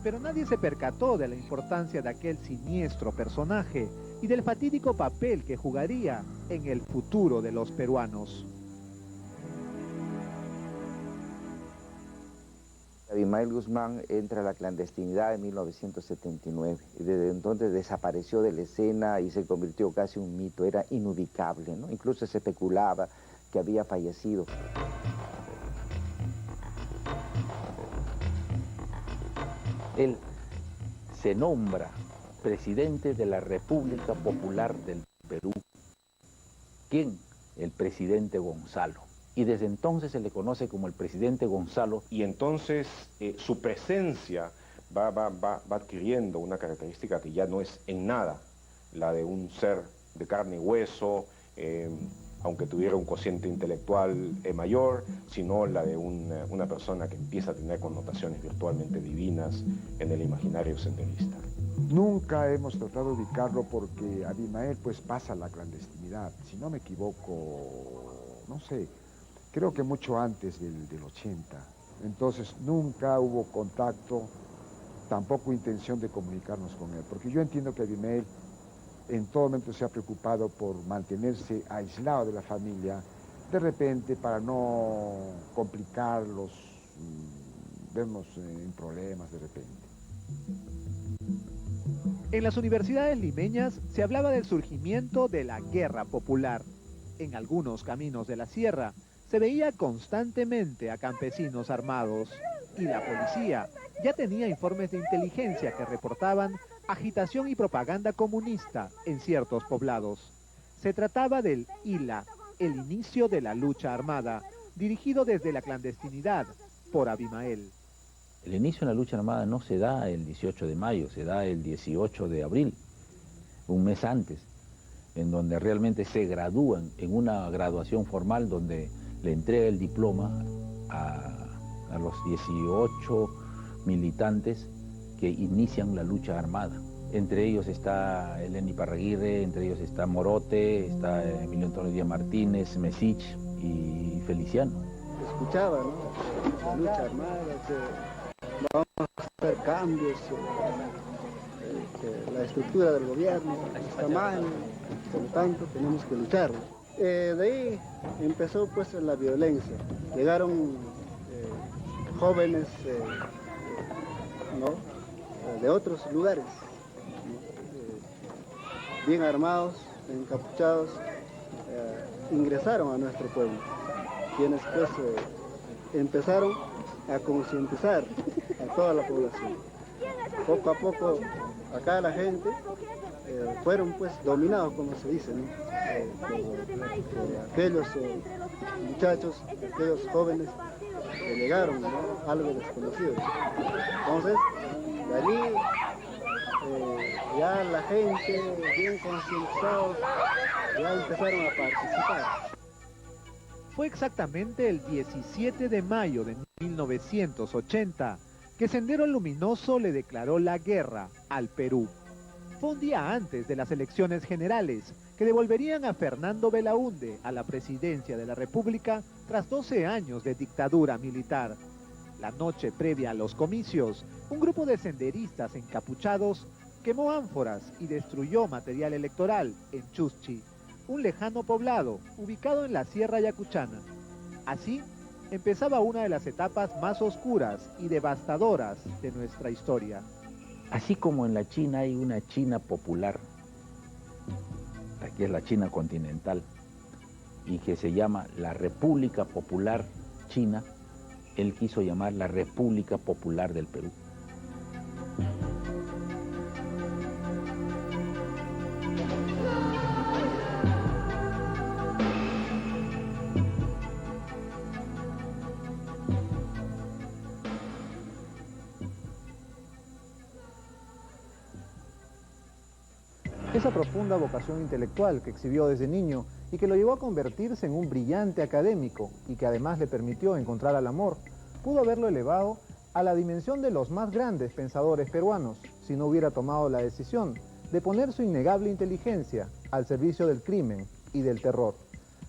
pero nadie se percató de la importancia de aquel siniestro personaje y del fatídico papel que jugaría en el futuro de los peruanos. Abimael Guzmán entra a la clandestinidad en 1979 y desde entonces desapareció de la escena y se convirtió casi en un mito, era inubicable, ¿no? Incluso se especulaba que había fallecido. Él se nombra presidente de la República Popular del Perú. ¿Quién? El presidente Gonzalo. Y desde entonces se le conoce como el presidente Gonzalo. Y entonces su presencia va adquiriendo una característica que ya no es en nada la de un ser de carne y hueso, aunque tuviera un cociente intelectual mayor, sino la de una persona que empieza a tener connotaciones virtualmente divinas en el imaginario senderista. Nunca hemos tratado de ubicarlo porque Abimael pues pasa a la clandestinidad, si no me equivoco, no sé, creo que mucho antes del 80. Entonces nunca hubo contacto, tampoco intención de comunicarnos con él, porque yo entiendo que Abimael en todo momento se ha preocupado por mantenerse aislado de la familia, de repente para no complicarlos, vernos en problemas de repente. En las universidades limeñas se hablaba del surgimiento de la guerra popular. En algunos caminos de la sierra se veía constantemente a campesinos armados y la policía ya tenía informes de inteligencia que reportaban agitación y propaganda comunista en ciertos poblados. Se trataba del ILA, el inicio de la lucha armada, dirigido desde la clandestinidad por Abimael. El inicio de la lucha armada no se da el 18 de mayo, se da el 18 de abril, un mes antes, en donde realmente se gradúan en una graduación formal donde le entrega el diploma a los 18 militantes que inician la lucha armada. Entre ellos está Eleni Parraguirre, entre ellos está Morote, está Emilio Antonio Díaz Martínez, Mesich y Feliciano. Escuchaba, ¿no? La lucha armada, que vamos a hacer cambios, que la estructura del gobierno está mal, por lo tanto tenemos que luchar. De ahí empezó pues la violencia. Llegaron jóvenes ¿no? De otros lugares, bien armados, encapuchados, ingresaron a nuestro pueblo, quienes pues empezaron a concientizar a toda la población. Poco a poco acá la gente fueron pues dominados, como se dice, ¿no? Por aquellos muchachos, aquellos jóvenes que llegaron, ¿no? Algo desconocidos. Entonces, de allí ya la gente, bien concientizados, ya empezaron a participar. Fue exactamente el 17 de mayo de 1980 que Sendero Luminoso le declaró la guerra al Perú. Fue un día antes de las elecciones generales que devolverían a Fernando Belaúnde a la presidencia de la República tras 12 años de dictadura militar. La noche previa a los comicios, un grupo de senderistas encapuchados quemó ánforas y destruyó material electoral en Chuschi, un lejano poblado ubicado en la Sierra Yacuchana. Así empezaba una de las etapas más oscuras y devastadoras de nuestra historia. Así como en la China hay una China popular, aquí es la China continental, y que se llama la República Popular China, él quiso llamar la República Popular del Perú. Esa profunda vocación intelectual que exhibió desde niño y que lo llevó a convertirse en un brillante académico y que además le permitió encontrar al amor, pudo haberlo elevado a la dimensión de los más grandes pensadores peruanos si no hubiera tomado la decisión de poner su innegable inteligencia al servicio del crimen y del terror.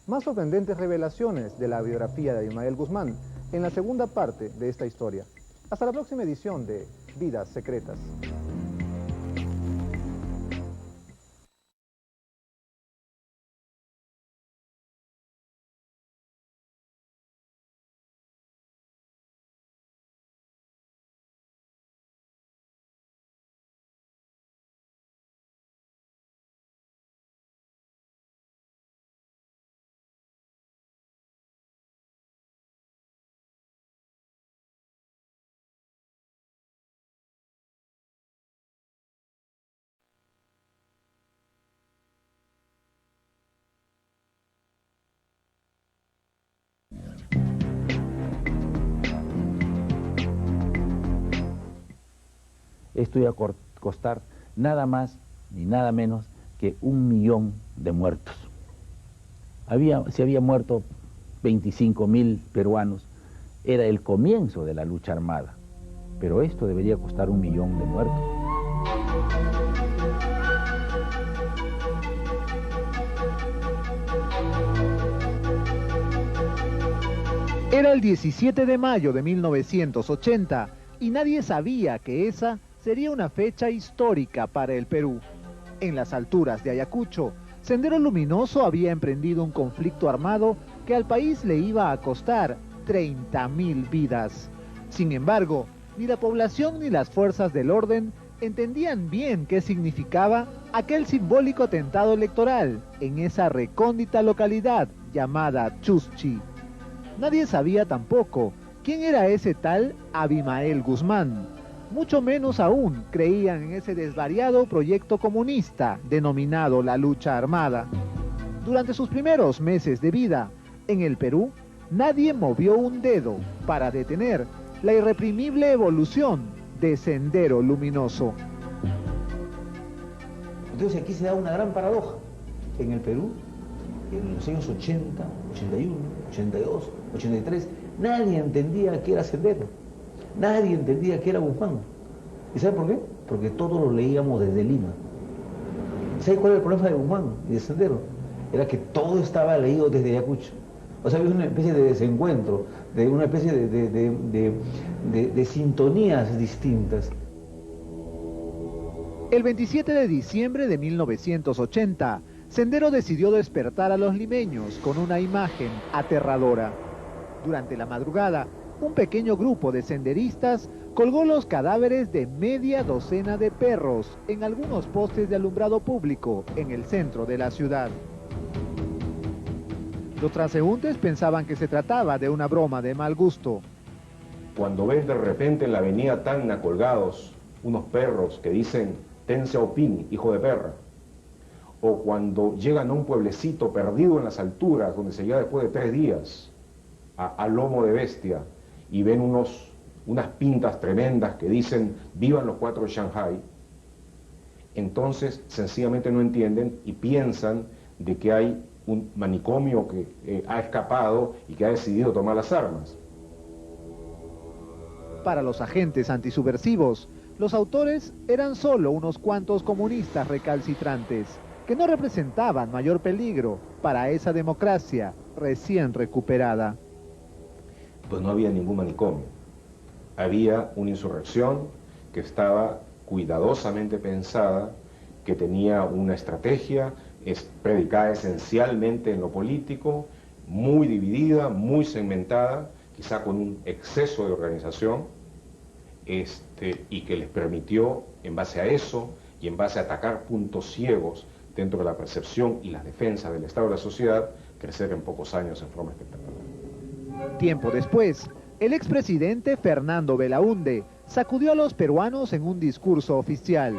Más sorprendentes revelaciones de la biografía de Abimael Guzmán en la segunda parte de esta historia. Hasta la próxima edición de Vidas Secretas. esto iba a costar nada más ni nada menos que 1 millón de muertos. Se había muerto 25.000 peruanos, era el comienzo de la lucha armada, pero esto debería costar 1 millón de muertos. Era el 17 de mayo de 1980 y nadie sabía que esa sería una fecha histórica para el Perú. En las alturas de Ayacucho, Sendero Luminoso había emprendido un conflicto armado que al país le iba a costar 30.000 vidas. Sin embargo, ni la población ni las fuerzas del orden entendían bien qué significaba aquel simbólico atentado electoral en esa recóndita localidad llamada Chuschi. Nadie sabía tampoco quién era ese tal Abimael Guzmán. Mucho menos aún creían en ese desvariado proyecto comunista denominado la lucha armada. Durante sus primeros meses de vida en el Perú, nadie movió un dedo para detener la irreprimible evolución de Sendero Luminoso. Entonces aquí se da una gran paradoja. En el Perú, en los años 80, 81, 82, 83, nadie entendía qué era Sendero. Nadie entendía qué era Guzmán. ¿Y sabe por qué? Porque todos lo leíamos desde Lima. ¿Sabe cuál era el problema de Guzmán y de Sendero? Era que todo estaba leído desde Ayacucho. O sea, había una especie de desencuentro, de una especie de sintonías distintas. El 27 de diciembre de 1980, Sendero decidió despertar a los limeños con una imagen aterradora. Durante la madrugada, un pequeño grupo de senderistas colgó los cadáveres de media docena de perros en algunos postes de alumbrado público en el centro de la ciudad. Los transeúntes pensaban que se trataba de una broma de mal gusto. Cuando ves de repente en la avenida Tacna colgados unos perros que dicen Deng Xiaoping, hijo de perra, o cuando llegan a un pueblecito perdido en las alturas donde se llega después de 3 días a lomo de bestia y ven unas pintas tremendas que dicen vivan los 4 de Shanghái, entonces sencillamente no entienden y piensan de que hay un manicomio que ha escapado y que ha decidido tomar las armas. Para los agentes antisubversivos, los autores eran solo unos cuantos comunistas recalcitrantes que no representaban mayor peligro para esa democracia recién recuperada. Pues no había ningún manicomio. Había una insurrección que estaba cuidadosamente pensada, que tenía una estrategia, predicada esencialmente en lo político, muy dividida, muy segmentada, quizá con un exceso de organización, y que les permitió, en base a eso y en base a atacar puntos ciegos dentro de la percepción y las defensas del Estado de la sociedad, crecer en pocos años en forma espectacular. Tiempo después, el expresidente Fernando Belaúnde sacudió a los peruanos en un discurso oficial.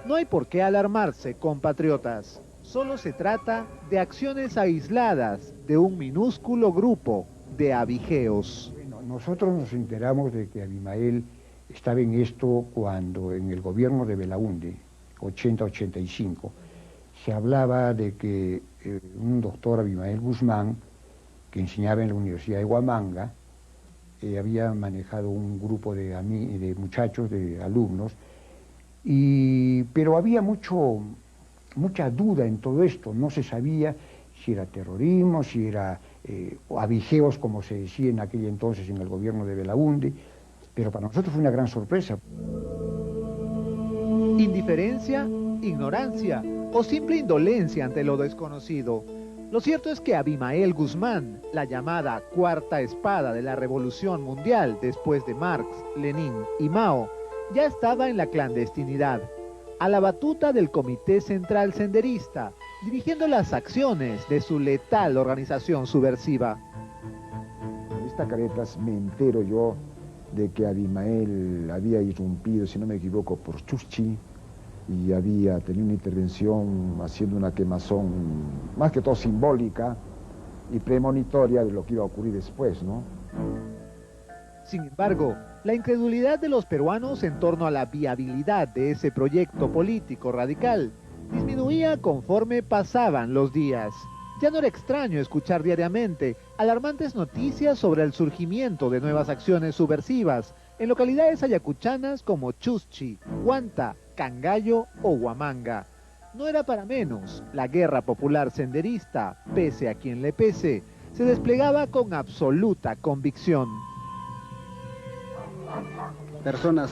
No hay por qué alarmarse, compatriotas. Solo se trata de acciones aisladas de un minúsculo grupo de abigeos. Bueno, nosotros nos enteramos de que Abimael estaba en esto cuando en el gobierno de Belaúnde, 80-85, se hablaba de que un doctor Abimael Guzmán, que enseñaba en la Universidad de Huamanga, había manejado un grupo de muchachos, de alumnos, pero había mucha duda en todo esto, no se sabía si era terrorismo, si era abigeos, como se decía en aquel entonces en el gobierno de Belaúnde, pero para nosotros fue una gran sorpresa. Indiferencia, ignorancia o simple indolencia ante lo desconocido. Lo cierto es que Abimael Guzmán, la llamada cuarta espada de la revolución mundial después de Marx, Lenin y Mao, ya estaba en la clandestinidad, a la batuta del Comité Central Senderista, dirigiendo las acciones de su letal organización subversiva. En esta Caretas me entero yo de que Abimael había irrumpido, si no me equivoco, por Chuschi, y había tenido una intervención haciendo una quemazón más que todo simbólica y premonitoria de lo que iba a ocurrir después, ¿no? Sin embargo, la incredulidad de los peruanos en torno a la viabilidad de ese proyecto político radical disminuía conforme pasaban los días. Ya no era extraño escuchar diariamente alarmantes noticias sobre el surgimiento de nuevas acciones subversivas en localidades ayacuchanas como Chuschi, Huanta, Cangallo o Huamanga. No era para menos, la guerra popular senderista, pese a quien le pese, se desplegaba con absoluta convicción. Personas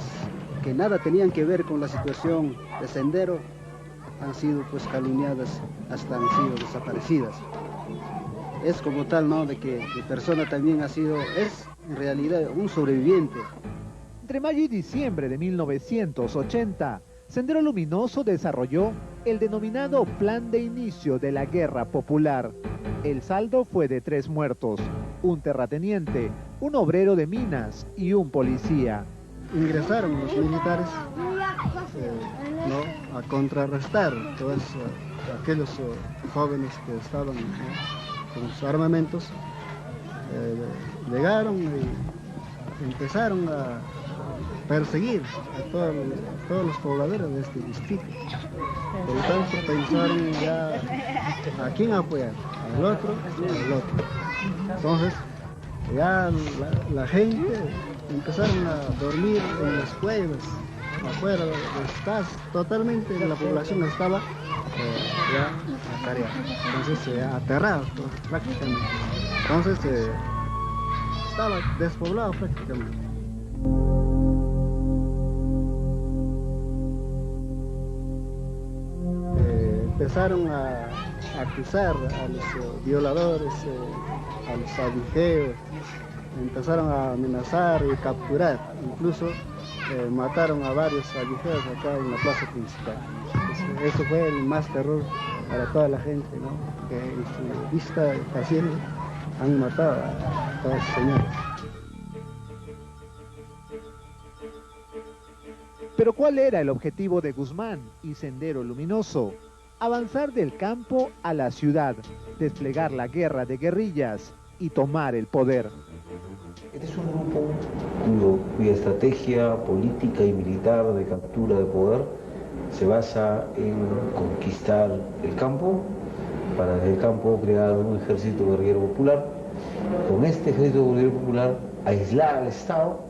que nada tenían que ver con la situación de Sendero han sido pues calumniadas, hasta han sido desaparecidas. Es como tal, ¿no?, de que la persona también es en realidad un sobreviviente. Entre mayo y diciembre de 1980, Sendero Luminoso desarrolló el denominado Plan de Inicio de la Guerra Popular. El saldo fue de 3 muertos, un terrateniente, un obrero de minas y un policía. Ingresaron los militares ¿no?, a contrarrestar todos aquellos jóvenes que estaban con sus armamentos. Llegaron y empezaron a perseguir a todos los pobladores de este distrito. Por lo tanto, pensaron ya a quién apoyar, al otro. Entonces, ya la gente empezaron a dormir en las cuevas, afuera de las casas, totalmente la población estaba ya atareada, entonces aterrada prácticamente. Entonces, estaba despoblado prácticamente. Empezaron a acusar a los violadores, a los aguijeos, empezaron a amenazar y capturar, incluso mataron a varios aguijeos acá en la plaza principal. Eso fue el más terror para toda la gente, ¿no?, que en su vista paciente han matado a todos los señores. Pero ¿cuál era el objetivo de Guzmán y Sendero Luminoso? Avanzar del campo a la ciudad, desplegar la guerra de guerrillas y tomar el poder. Este es un grupo cuya estrategia política y militar de captura de poder se basa en conquistar el campo, para desde el campo crear un ejército guerrillero popular. Con este ejército guerrillero popular aislar al Estado,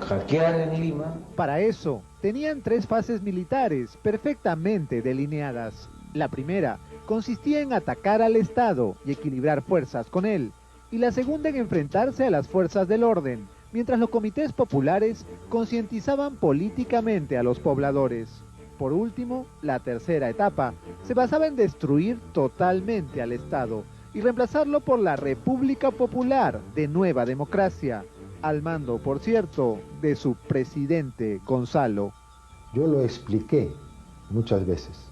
hackear en Lima. Para eso tenían 3 fases militares perfectamente delineadas. La primera consistía en atacar al Estado y equilibrar fuerzas con él, y la segunda en enfrentarse a las fuerzas del orden, mientras los comités populares concientizaban políticamente a los pobladores. Por último, la tercera etapa se basaba en destruir totalmente al Estado y reemplazarlo por la República Popular de Nueva Democracia, al mando, por cierto, de su presidente Gonzalo. Yo lo expliqué muchas veces,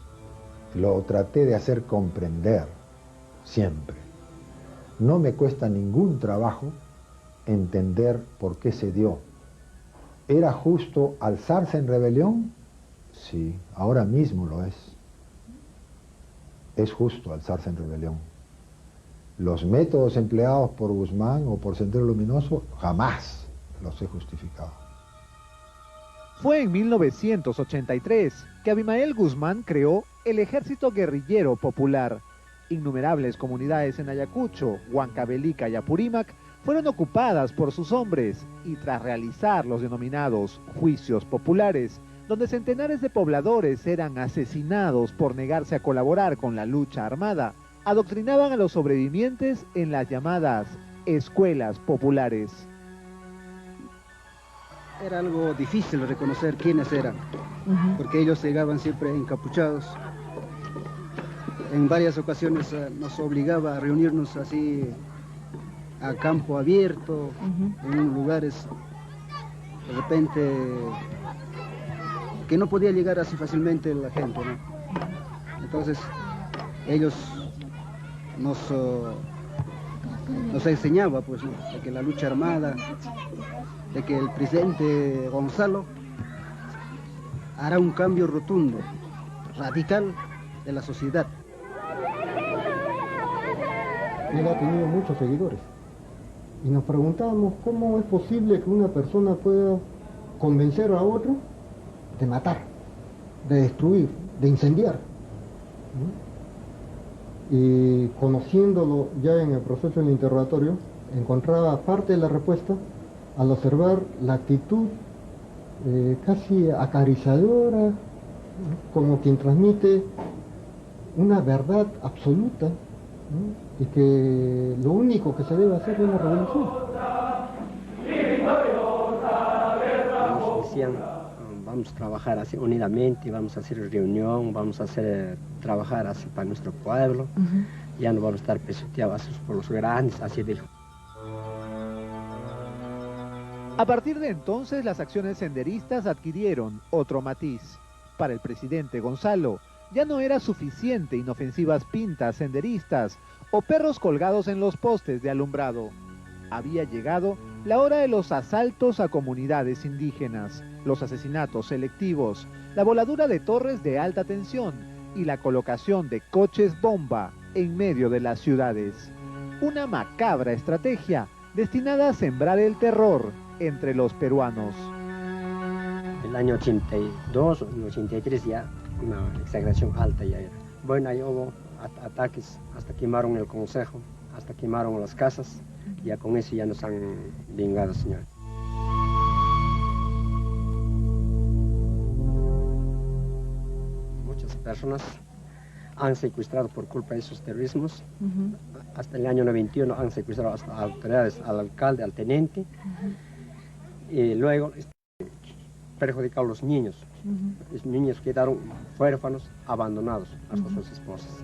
lo traté de hacer comprender siempre. No me cuesta ningún trabajo entender por qué se dio. ¿Era justo alzarse en rebelión? Sí, ahora mismo lo es. Es justo alzarse en rebelión. Los métodos empleados por Guzmán o por Sendero Luminoso jamás los he justificado. Fue en 1983 que Abimael Guzmán creó el Ejército Guerrillero Popular. Innumerables comunidades en Ayacucho, Huancavelica y Apurímac fueron ocupadas por sus hombres y tras realizar los denominados juicios populares, donde centenares de pobladores eran asesinados por negarse a colaborar con la lucha armada, adoctrinaban a los sobrevivientes en las llamadas escuelas populares. Era algo difícil reconocer quiénes eran, porque ellos llegaban siempre encapuchados. En varias ocasiones nos obligaba a reunirnos así a campo abierto, en lugares de repente que no podía llegar así fácilmente la gente, ¿no? Entonces ellos nos enseñaba pues, ¿no?, de que la lucha armada, de que el presidente Gonzalo hará un cambio rotundo, radical de la sociedad. Él ha tenido muchos seguidores. y nos preguntábamos cómo es posible que una persona pueda convencer a otro de matar, de destruir, de incendiar, ¿no? Y conociéndolo ya en el proceso del interrogatorio, encontraba parte de la respuesta al observar la actitud casi acariciadora, ¿no? Como quien transmite una verdad absoluta, ¿no? Y que lo único que se debe hacer es una revolución. Nos decían, vamos a trabajar así unidamente, vamos a hacer reunión, vamos a trabajar así para nuestro pueblo, ya no vamos a estar pisoteados por los grandes, así dijo. A partir de entonces, las acciones senderistas adquirieron otro matiz. Para el presidente Gonzalo, ya no era suficiente inofensivas pintas senderistas o perros colgados en los postes de alumbrado. Había llegado la hora de los asaltos a comunidades indígenas, los asesinatos selectivos, la voladura de torres de alta tensión y la colocación de coches bomba en medio de las ciudades. Una macabra estrategia destinada a sembrar el terror entre los peruanos. El año 82, en 83 ya una exageración alta ya era. Bueno, ahí hubo ataques, hasta quemaron el consejo, hasta quemaron las casas, ya con eso ya nos han vengado, señor. Muchas personas han secuestrado por culpa de esos terrorismos. Hasta el año 91 han secuestrado hasta autoridades, al alcalde, al teniente, y luego perjudicado a los niños. Los niños quedaron huérfanos, abandonados hasta sus esposas.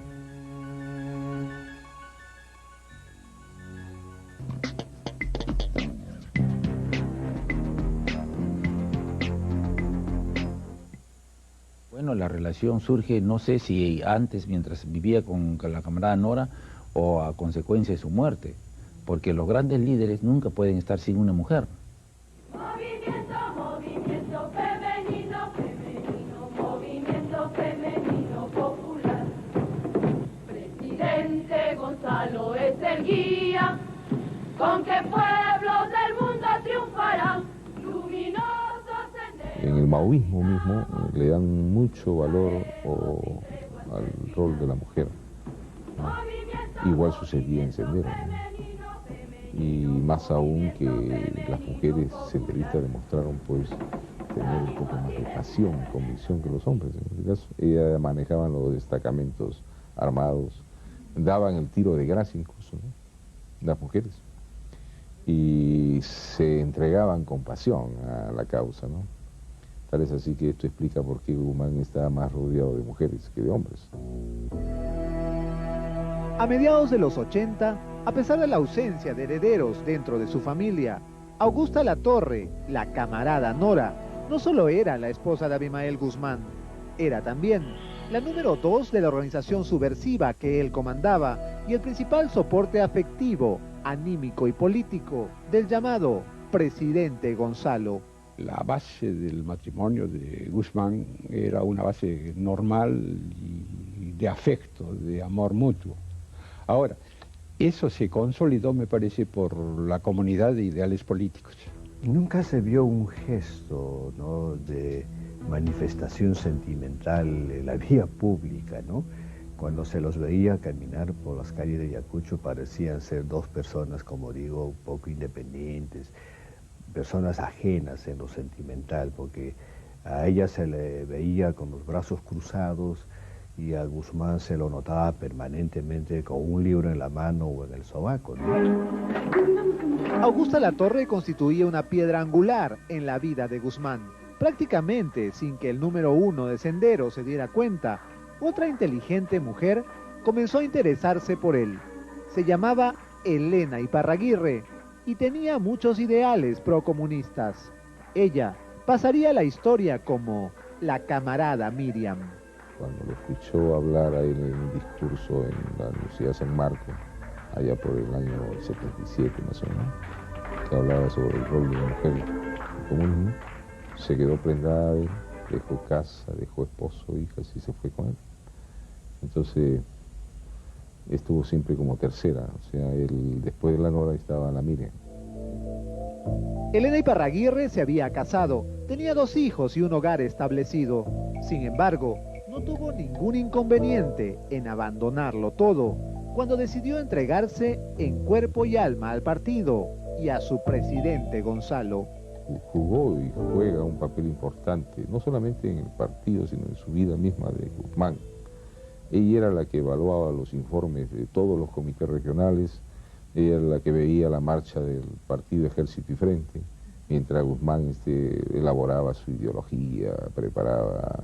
Bueno, la relación surge, no sé si antes, mientras vivía con la camarada Nora, o a consecuencia de su muerte, porque los grandes líderes nunca pueden estar sin una mujer. Movimiento femenino, femenino, movimiento femenino popular. Presidente Gonzalo es el guía, con que pueblos del mundo triunfarán, luminosos senderos. En el maoísmo mismo le dan mucho valor al rol de la mujer, ¿no? Igual sucedía en Sendero, ¿no? Y más aún que las mujeres senderistas demostraron pues tener un poco más de pasión, convicción que los hombres. En este caso, ellas manejaban los destacamentos armados, daban el tiro de gracia incluso, ¿no? Las mujeres, y se entregaban con pasión a la causa, ¿no? Tal es así que esto explica por qué Guzmán está más rodeado de mujeres que de hombres. A mediados de los 80, a pesar de la ausencia de herederos dentro de su familia, Augusta Latorre, la camarada Nora, no solo era la esposa de Abimael Guzmán, era también la número 2 de la organización subversiva que él comandaba y el principal soporte afectivo, anímico y político del llamado presidente Gonzalo. La base del matrimonio de Guzmán era una base normal y de afecto, de amor mutuo. Ahora, eso se consolidó, me parece, por la comunidad de ideales políticos. Nunca se vio un gesto, ¿no?, de manifestación sentimental en la vía pública, ¿no? Cuando se los veía caminar por las calles de Ayacucho parecían ser dos personas, como digo, un poco independientes, personas ajenas en lo sentimental, porque a ella se le veía con los brazos cruzados y a Guzmán se lo notaba permanentemente con un libro en la mano o en el sobaco, ¿no? Augusta Latorre constituía una piedra angular en la vida de Guzmán. Prácticamente sin que el número 1 de Sendero se diera cuenta, otra inteligente mujer comenzó a interesarse por él. Se llamaba Elena Iparraguirre y tenía muchos ideales procomunistas. Ella pasaría a la historia como la camarada Miriam. Cuando lo escuchó hablar a él en un discurso en la Universidad San Marcos, allá por el año 77 más o menos, que hablaba sobre el rol de la mujer en el comunismo, se quedó prendada de él, dejó casa, dejó esposo, hijas y se fue con él. Entonces estuvo siempre como tercera, o sea, después de la Nora estaba la Miriam. Elena Iparraguirre se había casado, tenía 2 hijos y un hogar establecido. Sin embargo, no tuvo ningún inconveniente en abandonarlo todo cuando decidió entregarse en cuerpo y alma al partido y a su presidente Gonzalo. Jugó y juega un papel importante, no solamente en el partido, sino en su vida misma de Guzmán. Ella era la que evaluaba los informes de todos los comités regionales, ella era la que veía la marcha del partido Ejército y Frente, mientras Guzmán elaboraba su ideología, preparaba,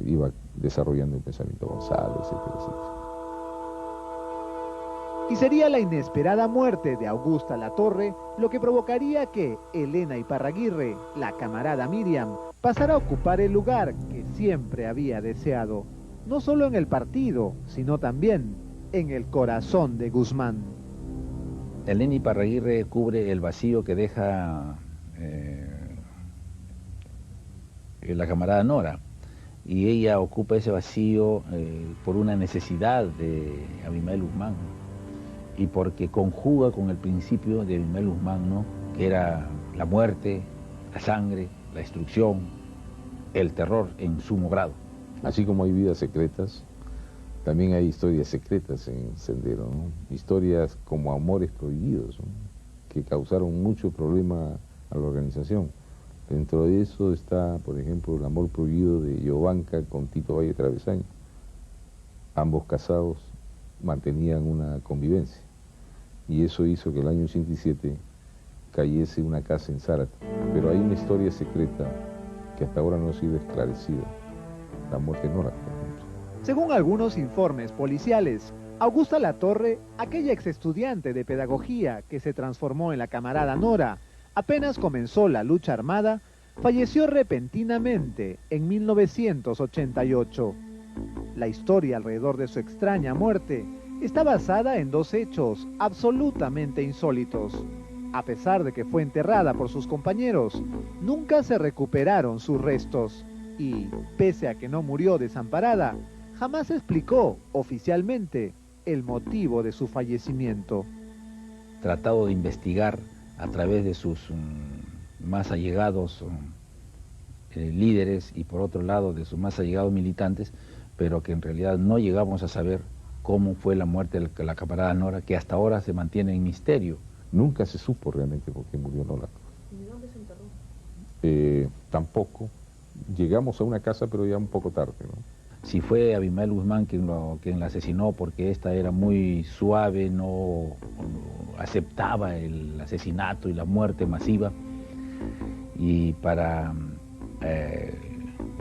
iba desarrollando el pensamiento Gonzalo, etcétera, etcétera. Y sería la inesperada muerte de Augusta Latorre lo que provocaría que Elena Iparraguirre, la camarada Miriam, pasara a ocupar el lugar que siempre había deseado, no solo en el partido, sino también en el corazón de Guzmán. Elena Iparraguirre cubre el vacío que deja la camarada Nora, y ella ocupa ese vacío por una necesidad de Abimael Guzmán, y porque conjuga con el principio de Abimael Guzmán, ¿no?, que era la muerte, la sangre, la destrucción, el terror en sumo grado. Así como hay vidas secretas, también hay historias secretas en Sendero, ¿no? Historias como amores prohibidos, ¿no?, que causaron mucho problema a la organización. Dentro de eso está, por ejemplo, el amor prohibido de Yovanka con Tito Valle Travesaño. Ambos casados mantenían una convivencia, y eso hizo que el año 87 cayese una casa en Zárate. Pero hay una historia secreta que hasta ahora no ha sido esclarecida, la muerte de Nora, por ejemplo. Según algunos informes policiales, Augusta Latorre, aquella exestudiante de pedagogía que se transformó en la camarada Nora, apenas comenzó la lucha armada, falleció repentinamente en 1988. La historia alrededor de su extraña muerte está basada en 2 hechos absolutamente insólitos. A pesar de que fue enterrada por sus compañeros, nunca se recuperaron sus restos y, pese a que no murió desamparada, jamás explicó oficialmente el motivo de su fallecimiento. Tratado de investigar a través de sus más allegados líderes y por otro lado de sus más allegados militantes, pero que en realidad no llegamos a saber cómo fue la muerte de la camarada Nora, que hasta ahora se mantiene en misterio. Nunca se supo realmente por qué murió Nora. ¿Y de dónde se enterró? Tampoco. Llegamos a una casa, pero ya un poco tarde, ¿no? Si fue Abimael Guzmán quien la asesinó porque esta era muy suave, no aceptaba el asesinato y la muerte masiva, y para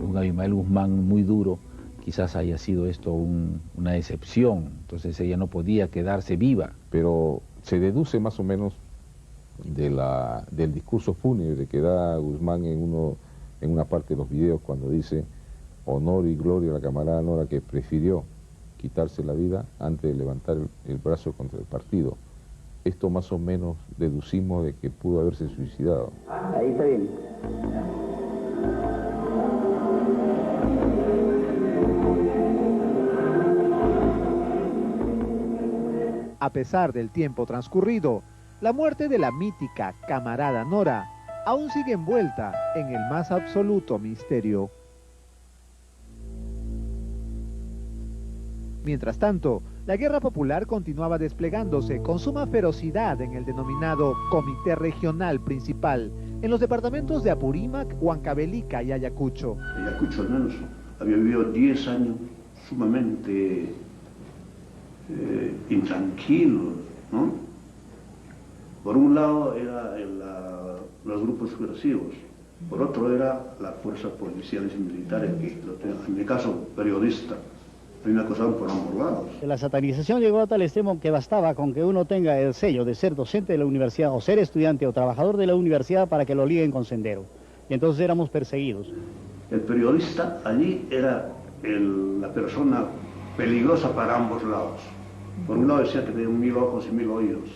un Abimael Guzmán muy duro, quizás haya sido esto una excepción, entonces ella no podía quedarse viva. Pero se deduce más o menos del discurso fúnebre que da Guzmán en una parte de los videos, cuando dice: honor y gloria a la camarada Nora, que prefirió quitarse la vida antes de levantar el brazo contra el partido. Esto más o menos deducimos de que pudo haberse suicidado. Ahí está bien. A pesar del tiempo transcurrido, la muerte de la mítica camarada Nora aún sigue envuelta en el más absoluto misterio. Mientras tanto, la guerra popular continuaba desplegándose con suma ferocidad en el denominado Comité Regional Principal, en los departamentos de Apurímac, Huancavelica y Ayacucho. Ayacucho al menos había vivido 10 años sumamente intranquilos, ¿no? Por un lado era los grupos subversivos, por otro era las fuerzas policiales y militares, que en mi caso periodista, a mí me acosaban por ambos lados. La satanización llegó a tal extremo que bastaba con que uno tenga el sello de ser docente de la universidad o ser estudiante o trabajador de la universidad para que lo liguen con Sendero. Y entonces éramos perseguidos. El periodista allí era la persona peligrosa para ambos lados. Por un lado decía que tenía 1000 ojos y 1000 oídos.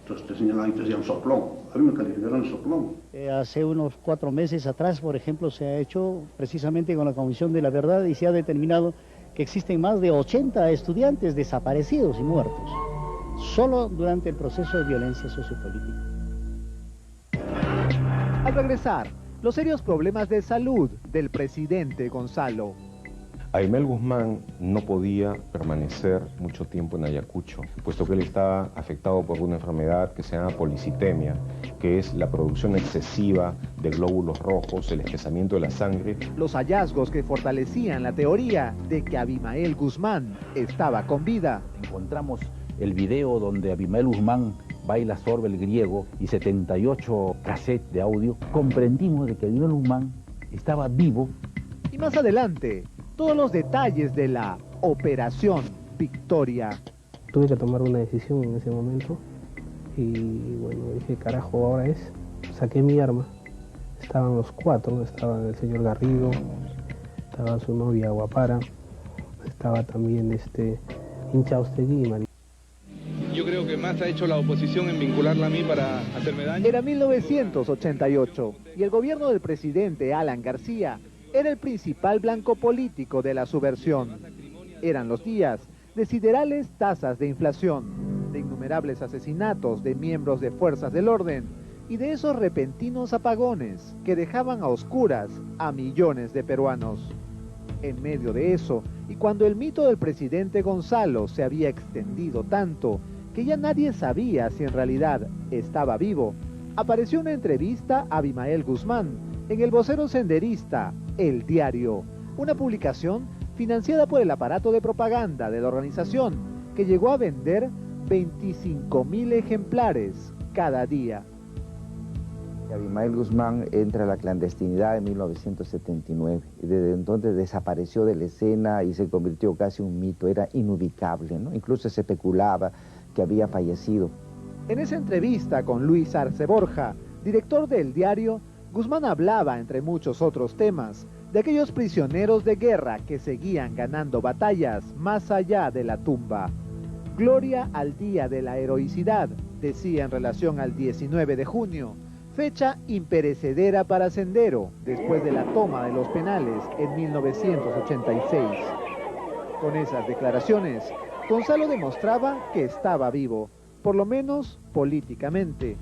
Entonces te señalaban y te decían soplón. A mí me calificaron soplón. Hace unos 4 meses atrás, por ejemplo, se ha hecho precisamente con la Comisión de la Verdad y se ha determinado que existen más de 80 estudiantes desaparecidos y muertos, solo durante el proceso de violencia sociopolítica. Al regresar, los serios problemas de salud del presidente Gonzalo. Aimel Guzmán no podía permanecer mucho tiempo en Ayacucho, puesto que él estaba afectado por una enfermedad que se llama policitemia, que es la producción excesiva de glóbulos rojos, el espesamiento de la sangre. Los hallazgos que fortalecían la teoría de que Abimael Guzmán estaba con vida. Encontramos el video donde Abimael Guzmán baila sorbe el griego y 78 cassettes de audio. Comprendimos de que Abimael Guzmán estaba vivo. Y más adelante, todos los detalles de la Operación Victoria. Tuve que tomar una decisión en ese momento y bueno, dije, carajo, ahora es. Saqué mi arma, estaban los cuatro, estaba el señor Garrido, estaba su novia Guapara, estaba también Inchaustegui y María. Yo creo que más ha hecho la oposición en vincularla a mí para hacerme daño. Era 1988 y el gobierno del presidente Alan García era el principal blanco político de la subversión. Eran los días de siderales tasas de inflación, de innumerables asesinatos de miembros de fuerzas del orden y de esos repentinos apagones que dejaban a oscuras a millones de peruanos. En medio de eso, y cuando el mito del presidente Gonzalo se había extendido tanto que ya nadie sabía si en realidad estaba vivo, apareció una entrevista a Abimael Guzmán en el vocero senderista El Diario, una publicación financiada por el aparato de propaganda de la organización, que llegó a vender 25.000 ejemplares cada día. Abimael Guzmán entra a la clandestinidad en 1979 y desde entonces desapareció de la escena y se convirtió casi en un mito, era inubicable, ¿no? Incluso se especulaba que había fallecido. En esa entrevista con Luis Arce Borja, director del Diario, Guzmán hablaba, entre muchos otros temas, de aquellos prisioneros de guerra que seguían ganando batallas más allá de la tumba. Gloria al día de la heroicidad, decía en relación al 19 de junio, fecha imperecedera para Sendero, después de la toma de los penales en 1986. Con esas declaraciones, Gonzalo demostraba que estaba vivo, por lo menos políticamente.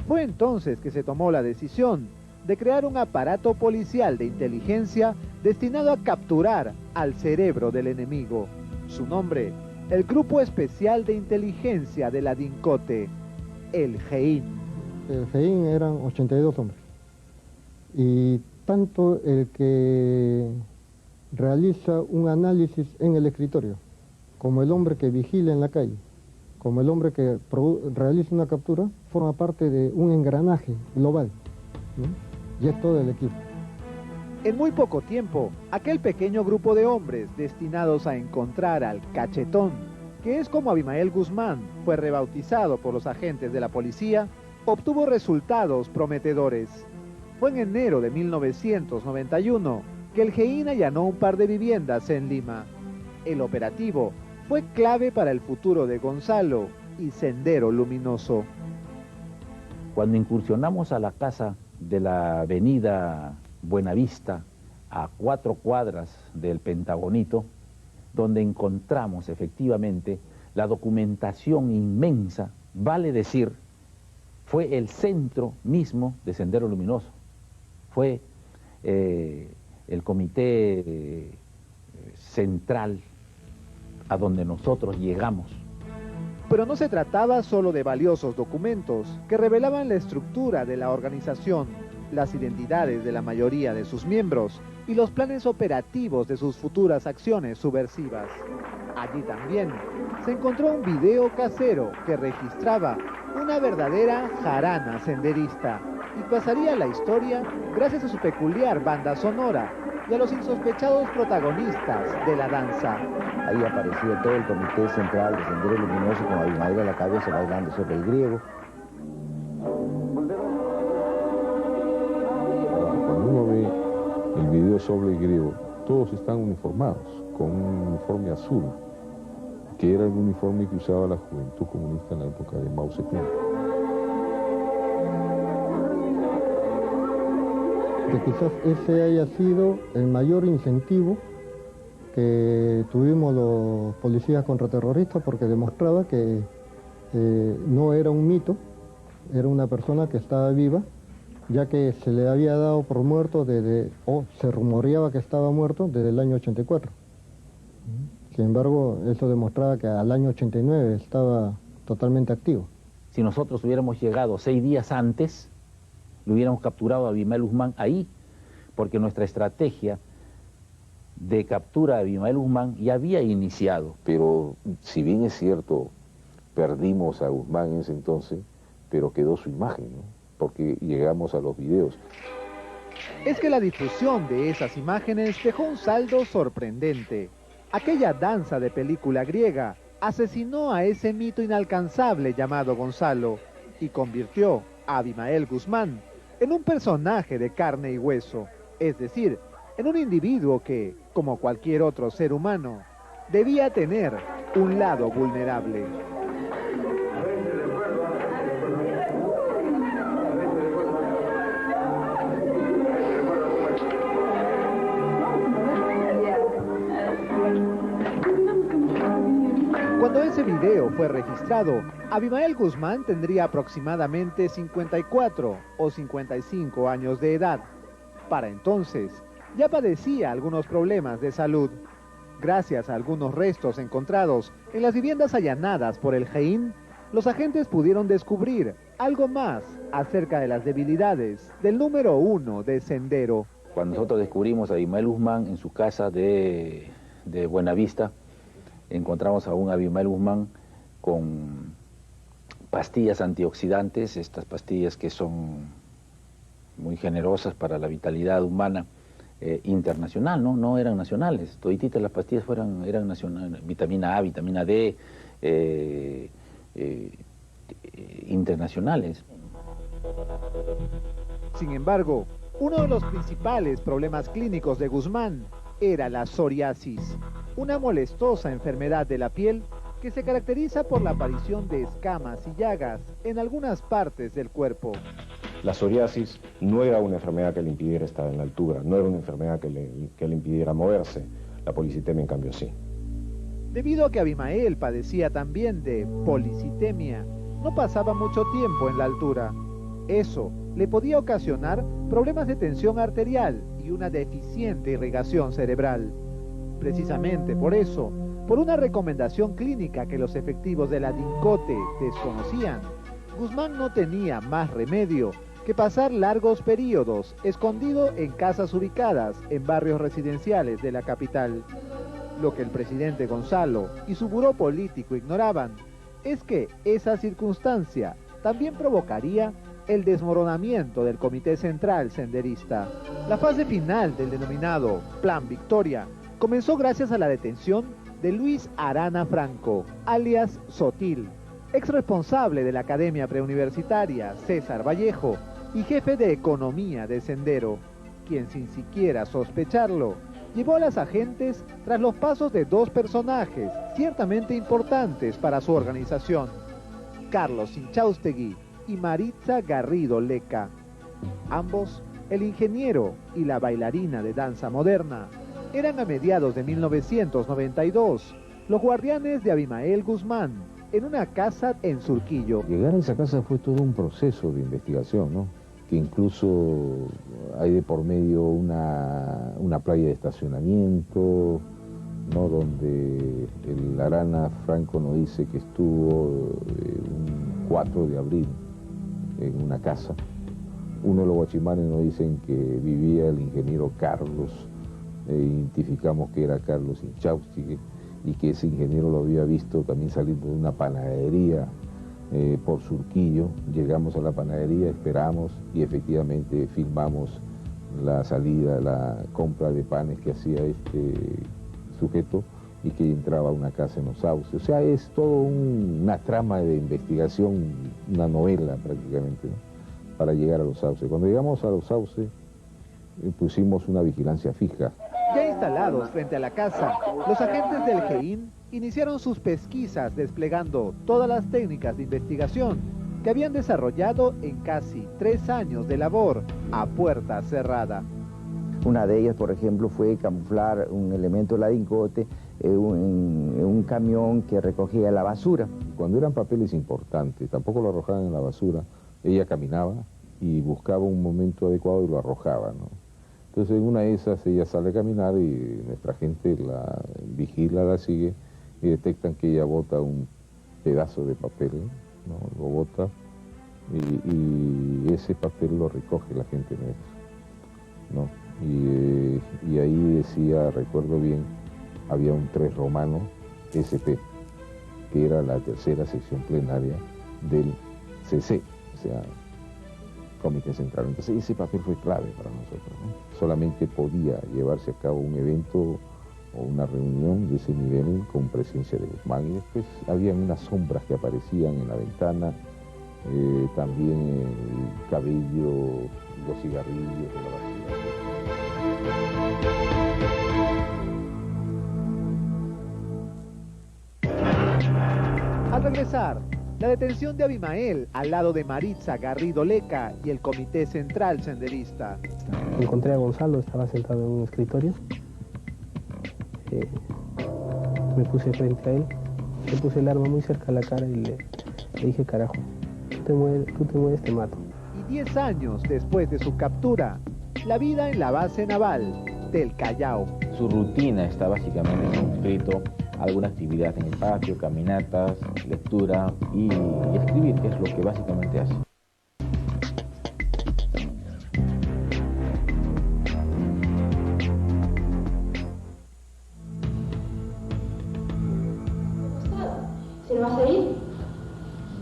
Fue entonces que se tomó la decisión de crear un aparato policial de inteligencia destinado a capturar al cerebro del enemigo. Su nombre, el Grupo Especial de Inteligencia de la DINCOTE, el GEIN. El GEIN eran 82 hombres, y tanto el que realiza un análisis en el escritorio, como el hombre que vigila en la calle, como el hombre que realiza una captura, forma parte de un engranaje global, ¿no? Y es todo el equipo. En muy poco tiempo, aquel pequeño grupo de hombres destinados a encontrar al cachetón, que es como Abimael Guzmán fue rebautizado por los agentes de la policía, obtuvo resultados prometedores. Fue en enero de 1991 que el GEIN allanó un par de viviendas en Lima. El operativo fue clave para el futuro de Gonzalo y Sendero Luminoso. Cuando incursionamos a la casa de la avenida Buenavista, a 4 cuadras del Pentagonito, donde encontramos efectivamente la documentación inmensa, vale decir, fue el centro mismo de Sendero Luminoso. Fue el comité central a donde nosotros llegamos. Pero no se trataba solo de valiosos documentos que revelaban la estructura de la organización, las identidades de la mayoría de sus miembros y los planes operativos de sus futuras acciones subversivas. Allí también se encontró un video casero que registraba una verdadera jarana senderista y pasaría a la historia gracias a su peculiar banda sonora y a los insospechados protagonistas de la danza. Ahí aparecía todo el comité central de Sendero Luminoso con Abimael a la cabeza bailando sobre el griego. Cuando uno ve el video sobre el griego, todos están uniformados, con un uniforme azul, que era el uniforme que usaba la Juventud Comunista en la época de Mao Zedong. Que quizás ese haya sido el mayor incentivo que tuvimos los policías contraterroristas porque demostraba que no era un mito, era una persona que estaba viva, ya que se le había dado por muerto se rumoreaba que estaba muerto desde el año 84. Sin embargo, eso demostraba que al año 89 estaba totalmente activo. Si nosotros hubiéramos llegado 6 días antes, lo hubiéramos capturado a Abimael Guzmán ahí, porque nuestra estrategia de captura de Abimael Guzmán ya había iniciado. Pero si bien es cierto, perdimos a Guzmán en ese entonces, pero quedó su imagen, ¿no? Porque llegamos a los videos. Es que la difusión de esas imágenes dejó un saldo sorprendente. Aquella danza de película griega asesinó a ese mito inalcanzable llamado Gonzalo y convirtió a Abimael Guzmán en un personaje de carne y hueso, es decir, en un individuo que, como cualquier otro ser humano, debía tener un lado vulnerable. Cuando ese video fue registrado, Abimael Guzmán tendría aproximadamente 54 o 55 años de edad. Para entonces, ya padecía algunos problemas de salud. Gracias a algunos restos encontrados en las viviendas allanadas por el GEIN, los agentes pudieron descubrir algo más acerca de las debilidades del número 1 de Sendero. Cuando nosotros descubrimos a Abimael Guzmán en su casa de Buenavista, encontramos a un Abimael Guzmán con pastillas antioxidantes, estas pastillas que son muy generosas para la vitalidad humana, internacional, no eran nacionales. Todititas las pastillas eran nacionales, vitamina A, vitamina D, internacionales. Sin embargo, uno de los principales problemas clínicos de Guzmán era la psoriasis, una molestosa enfermedad de la piel que se caracteriza por la aparición de escamas y llagas en algunas partes del cuerpo. La psoriasis no era una enfermedad que le impidiera estar en la altura, no era una enfermedad que le impidiera moverse. La policitemia, en cambio, sí. Debido a que Abimael padecía también de policitemia, no pasaba mucho tiempo en la altura. Eso le podía ocasionar problemas de tensión arterial y una deficiente irrigación cerebral. Precisamente por eso, por una recomendación clínica que los efectivos de la DINCOTE desconocían, Guzmán no tenía más remedio que pasar largos periodos escondido en casas ubicadas en barrios residenciales de la capital. Lo que el presidente Gonzalo y su buró político ignoraban es que esa circunstancia también provocaría el desmoronamiento del Comité Central Senderista. La fase final del denominado Plan Victoria comenzó gracias a la detención de Luis Arana Franco, alias Sotil, ex responsable de la Academia Preuniversitaria César Vallejo y jefe de economía de Sendero, quien sin siquiera sospecharlo, llevó a las agentes tras los pasos de dos personajes ciertamente importantes para su organización, Carlos Inchaustegui y Maritza Garrido Leca. Ambos, el ingeniero y la bailarina de danza moderna, eran a mediados de 1992 los guardianes de Abimael Guzmán en una casa en Surquillo. Llegar a esa casa fue todo un proceso de investigación, ¿no? Que incluso hay de por medio una playa de estacionamiento, ¿no? Donde el Arana Franco nos dice que estuvo un 4 de abril en una casa. Uno de los guachimanes nos dicen que vivía el ingeniero Carlos, identificamos que era Carlos Inchaustegui y que ese ingeniero lo había visto también saliendo de una panadería por Surquillo. Llegamos a la panadería, esperamos y efectivamente filmamos la salida, la compra de panes que hacía este sujeto y que entraba a una casa en los sauces. O sea, es todo una trama de investigación, una novela prácticamente, ¿no? Para llegar a los sauces. Cuando llegamos a los sauces pusimos una vigilancia fija. Ya instalados frente a la casa, los agentes del GEIN iniciaron sus pesquisas desplegando todas las técnicas de investigación que habían desarrollado en casi 3 años de labor a puerta cerrada. Una de ellas, por ejemplo, fue camuflar un elemento de la DINCOTE en un camión que recogía la basura. Cuando eran papeles importantes, tampoco lo arrojaban en la basura, ella caminaba y buscaba un momento adecuado y lo arrojaba, ¿no? Entonces en una de esas ella sale a caminar y nuestra gente la vigila, la sigue y detectan que ella bota un pedazo de papel, ¿no? Lo bota y ese papel lo recoge la gente nuestra, ¿no? Y ahí decía, recuerdo bien, había un 3 romano SP, que era la tercera sección plenaria del CC, o sea, Comité Central. Entonces ese papel fue clave para nosotros, ¿no? Solamente podía llevarse a cabo un evento o una reunión de ese nivel con presencia de Guzmán, y después habían unas sombras que aparecían en la ventana, también el cabello, los cigarrillos de la basura. Al regresar, la detención de Abimael al lado de Maritza Garrido Leca y el Comité Central Senderista. Encontré a Gonzalo, estaba sentado en un escritorio. Me puse frente a él, le puse el arma muy cerca a la cara y le dije, carajo, tú te mueves, te mato. Y 10 años después de su captura, la vida en la base naval del Callao. Su rutina está básicamente circunscrito a alguna actividad en el patio, caminatas, lectura y escribir, que es lo que básicamente hace. Se va a ir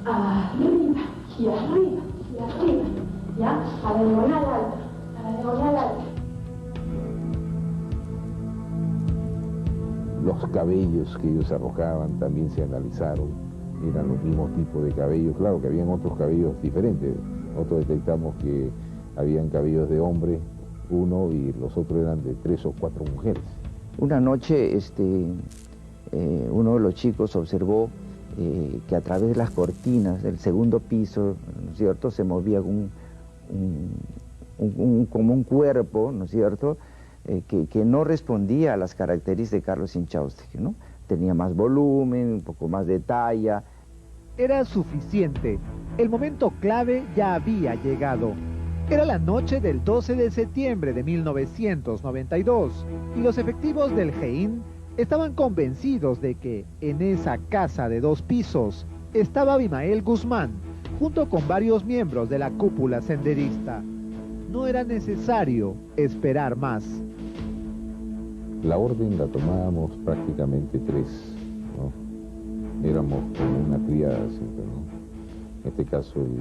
arriba y arriba y arriba, ¿ya? A la diagonal alta, a la diagonal alta. Los cabellos que ellos arrojaban también se analizaron, eran los mismos tipos de cabellos, claro que habían otros cabellos diferentes. Nosotros detectamos que habían cabellos de hombre, uno, y los otros eran de 3 o 4 mujeres. Una noche uno de los chicos observó que a través de las cortinas del segundo piso, ¿no es cierto?, se movía como un cuerpo, ¿no es cierto?, que no respondía a las características de Carlos Inchaustegui, ¿no? Tenía más volumen, un poco más de talla. Era suficiente. El momento clave ya había llegado. Era la noche del 12 de septiembre de 1992 y los efectivos del GEIN estaban convencidos de que en esa casa de 2 pisos estaba Abimael Guzmán, junto con varios miembros de la cúpula senderista. No era necesario esperar más. La orden la tomábamos prácticamente 3, ¿no? Éramos como una tríada siempre, ¿no? En este caso el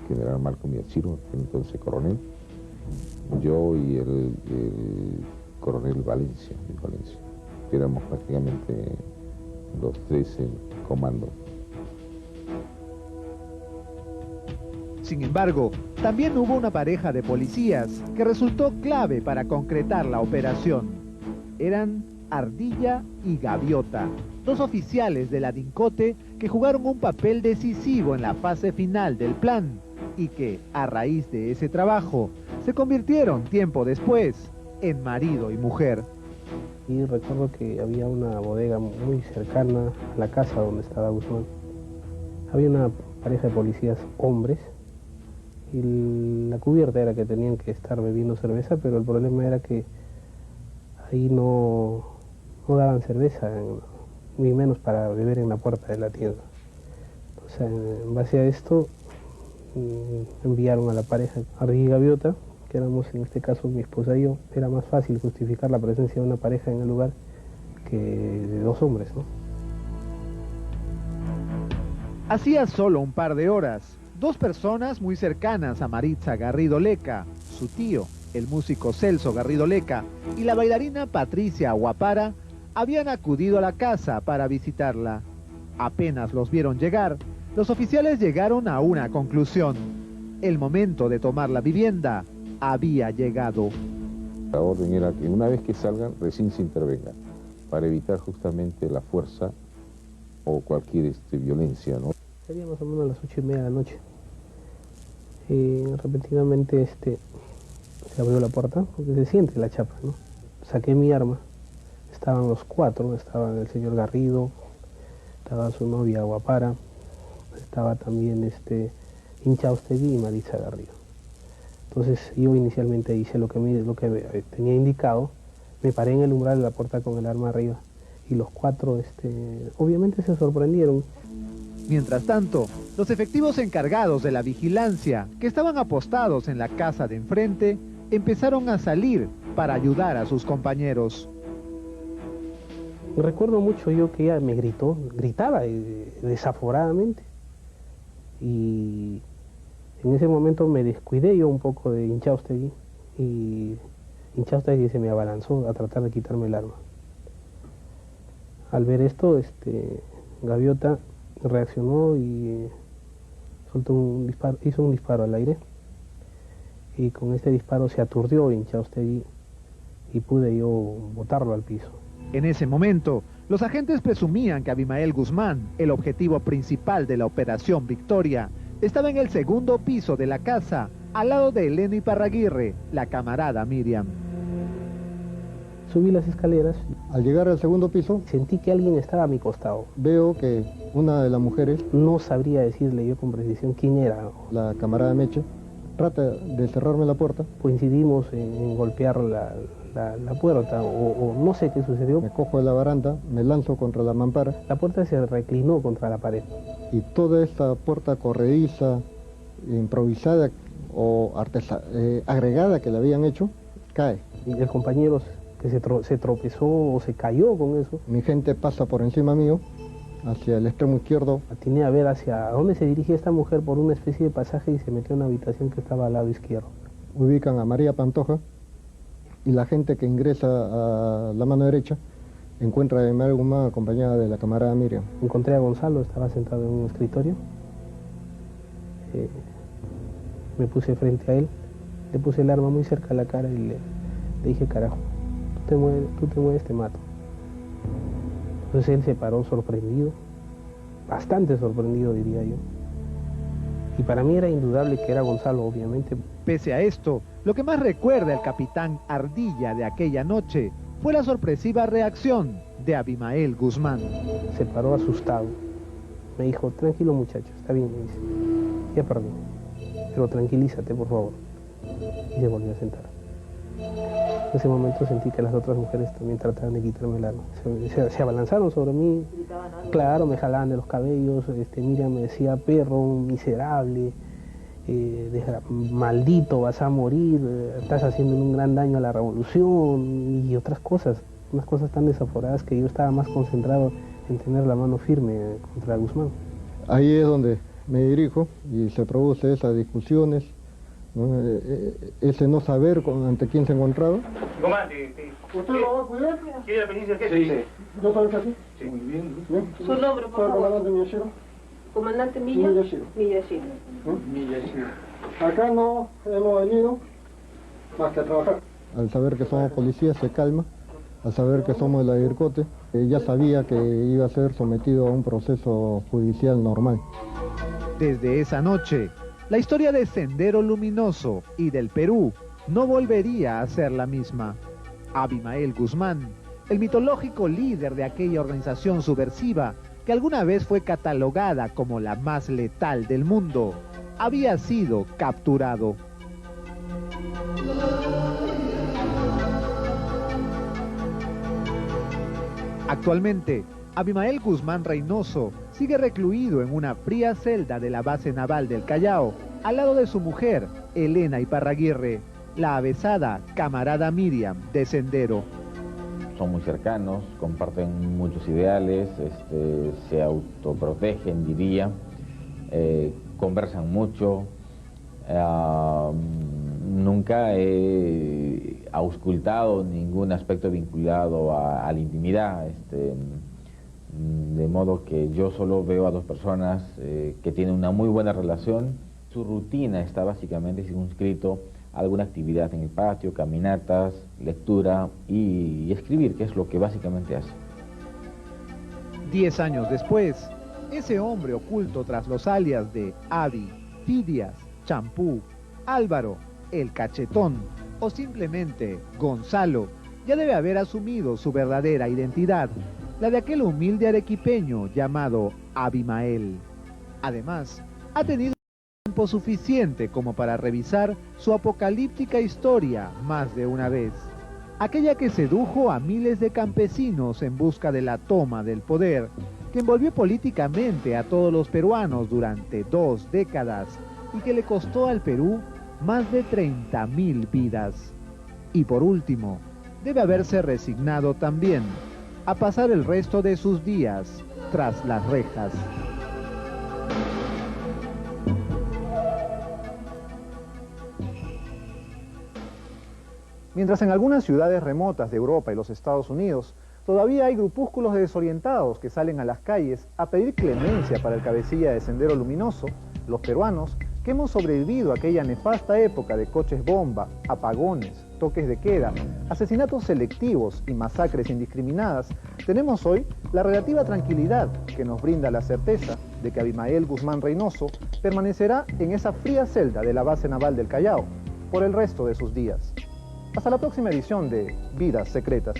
general Marco Miyashiro, entonces coronel, yo y el coronel Valencia, éramos prácticamente los 3 en comando. Sin embargo, también hubo una pareja de policías que resultó clave para concretar la operación. Eran Ardilla y Gaviota, 2 oficiales de la DINCOTE que jugaron un papel decisivo en la fase final del plan y que, a raíz de ese trabajo, se convirtieron tiempo después en marido y mujer. Y recuerdo que había una bodega muy cercana a la casa donde estaba Guzmán. Había una pareja de policías hombres y la cubierta era que tenían que estar bebiendo cerveza, pero el problema era que ahí no daban cerveza, ni menos para beber en la puerta de la tienda. O sea, en base a esto enviaron a la pareja Ardilla y Gaviota, que éramos en este caso mi esposa y yo. Era más fácil justificar la presencia de una pareja en el lugar que de 2 hombres, ¿no? Hacía solo un par de horas, 2 personas muy cercanas a Maritza Garrido Leca, su tío, el músico Celso Garrido Leca, y la bailarina Patricia Guapara, habían acudido a la casa para visitarla. Apenas los vieron llegar, los oficiales llegaron a una conclusión. El momento de tomar la vivienda había llegado. La orden era que una vez que salgan, recién se intervenga, para evitar justamente la fuerza o cualquier violencia, ¿no? Sería más o menos a las 8:30 de la noche. Y repentinamente Se abrió la puerta, porque se siente la chapa, ¿no? Saqué mi arma, estaban los 4, estaba el señor Garrido, estaba su novia Guapara, estaba también Inchaustegui y Marisa Garrido. Entonces yo inicialmente hice lo que tenía indicado, me paré en el umbral de la puerta con el arma arriba y los 4 obviamente se sorprendieron. Mientras tanto, los efectivos encargados de la vigilancia, que estaban apostados en la casa de enfrente, empezaron a salir para ayudar a sus compañeros. Recuerdo mucho yo que ella me gritaba desaforadamente, y en ese momento me descuidé yo un poco de Inchaustegui, y Inchaustegui se me abalanzó a tratar de quitarme el arma. Al ver esto, Gaviota reaccionó y hizo un disparo al aire, y con este disparo se aturdió Inchaustegui y pude yo botarlo al piso. En ese momento, los agentes presumían que Abimael Guzmán, el objetivo principal de la Operación Victoria, estaba en el segundo piso de la casa, al lado de Elena Iparraguirre, la camarada Miriam. Subí las escaleras. Al llegar al segundo piso, sentí que alguien estaba a mi costado. Veo que una de las mujeres, no sabría decirle yo con precisión quién era, la camarada Meche, trata de cerrarme la puerta. Coincidimos en golpear la puerta, o no sé qué sucedió. Me cojo de la baranda, me lanzo contra la mampara. La puerta se reclinó contra la pared. Y toda esta puerta corrediza, improvisada o agregada que le habían hecho, cae. Y el compañero que se tropezó o se cayó con eso. Mi gente pasa por encima mío, hacia el extremo izquierdo. Atiné a ver hacia dónde se dirigía esta mujer por una especie de pasaje y se metió en una habitación que estaba al lado izquierdo. Ubican a María Pantoja, y la gente que ingresa a la mano derecha encuentra a Abimael Guzmán acompañada de la camarada Miriam. Encontré a Gonzalo, estaba sentado en un escritorio. Me puse frente a él, le puse el arma muy cerca a la cara y le dije: carajo, tú te mueves, te mato. Entonces él se paró sorprendido, bastante sorprendido diría yo. Y para mí era indudable que era Gonzalo, obviamente. Pese a esto, lo que más recuerda el capitán Ardilla de aquella noche fue la sorpresiva reacción de Abimael Guzmán. Se paró asustado. Me dijo: tranquilo muchacho, está bien, me dice. Ya perdí, pero tranquilízate por favor. Y se volvió a sentar. En ese momento sentí que las otras mujeres también trataban de quitarme el arma. Se abalanzaron sobre mí. Claro, me jalaban de los cabellos. Miriam me decía: perro, miserable, maldito, vas a morir, estás haciendo un gran daño a la revolución, y otras cosas, unas cosas tan desaforadas que yo estaba más concentrado en tener la mano firme contra Guzmán. Ahí es donde me dirijo y se produce esas discusiones, ¿no? Ese no saber ante quién se encontraba. Comandante, ¿usted lo va a cuidar? ¿quiere la penitencia del jefe? Sí. ¿Yo también que sí? Sí, muy bien. Su nombre, por favor. Comandante Miyashiro. Comandante Milla. Miyashiro. Miyashiro. Acá no hemos venido más que a trabajar. Al saber que somos policías se calma, al saber que somos de la DIRCOTE, ya sabía que iba a ser sometido a un proceso judicial normal. Desde esa noche, la historia de Sendero Luminoso y del Perú no volvería a ser la misma. Abimael Guzmán, el mitológico líder de aquella organización subversiva que alguna vez fue catalogada como la más letal del mundo, había sido capturado. Actualmente, Abimael Guzmán Reynoso sigue recluido en una fría celda de la base naval del Callao, al lado de su mujer, Elena Iparraguirre, la avesada camarada Miriam de Sendero. Son muy cercanos, comparten muchos ideales, se autoprotegen, diría, conversan mucho. Nunca he auscultado ningún aspecto vinculado a la intimidad, de modo que yo solo veo a dos personas que tienen una muy buena relación. Su rutina está básicamente circunscrito a alguna actividad en el patio, caminatas, lectura y escribir, que es lo que básicamente hace. 10 años después, ese hombre oculto tras los alias de Abi, Fidias, Champú, Álvaro, el Cachetón, o simplemente Gonzalo, ya debe haber asumido su verdadera identidad, la de aquel humilde arequipeño llamado Abimael. Además, ha tenido tiempo suficiente como para revisar su apocalíptica historia más de una vez. Aquella que sedujo a miles de campesinos en busca de la toma del poder, que envolvió políticamente a todos los peruanos durante 2 décadas y que le costó al Perú más de 30.000 vidas. Y por último, debe haberse resignado también a pasar el resto de sus días tras las rejas. Mientras en algunas ciudades remotas de Europa y los Estados Unidos todavía hay grupúsculos de desorientados que salen a las calles a pedir clemencia para el cabecilla de Sendero Luminoso, los peruanos, que hemos sobrevivido a aquella nefasta época de coches bomba, apagones, toques de queda, asesinatos selectivos y masacres indiscriminadas, tenemos hoy la relativa tranquilidad que nos brinda la certeza de que Abimael Guzmán Reynoso permanecerá en esa fría celda de la base naval del Callao por el resto de sus días. Hasta la próxima edición de Vidas Secretas.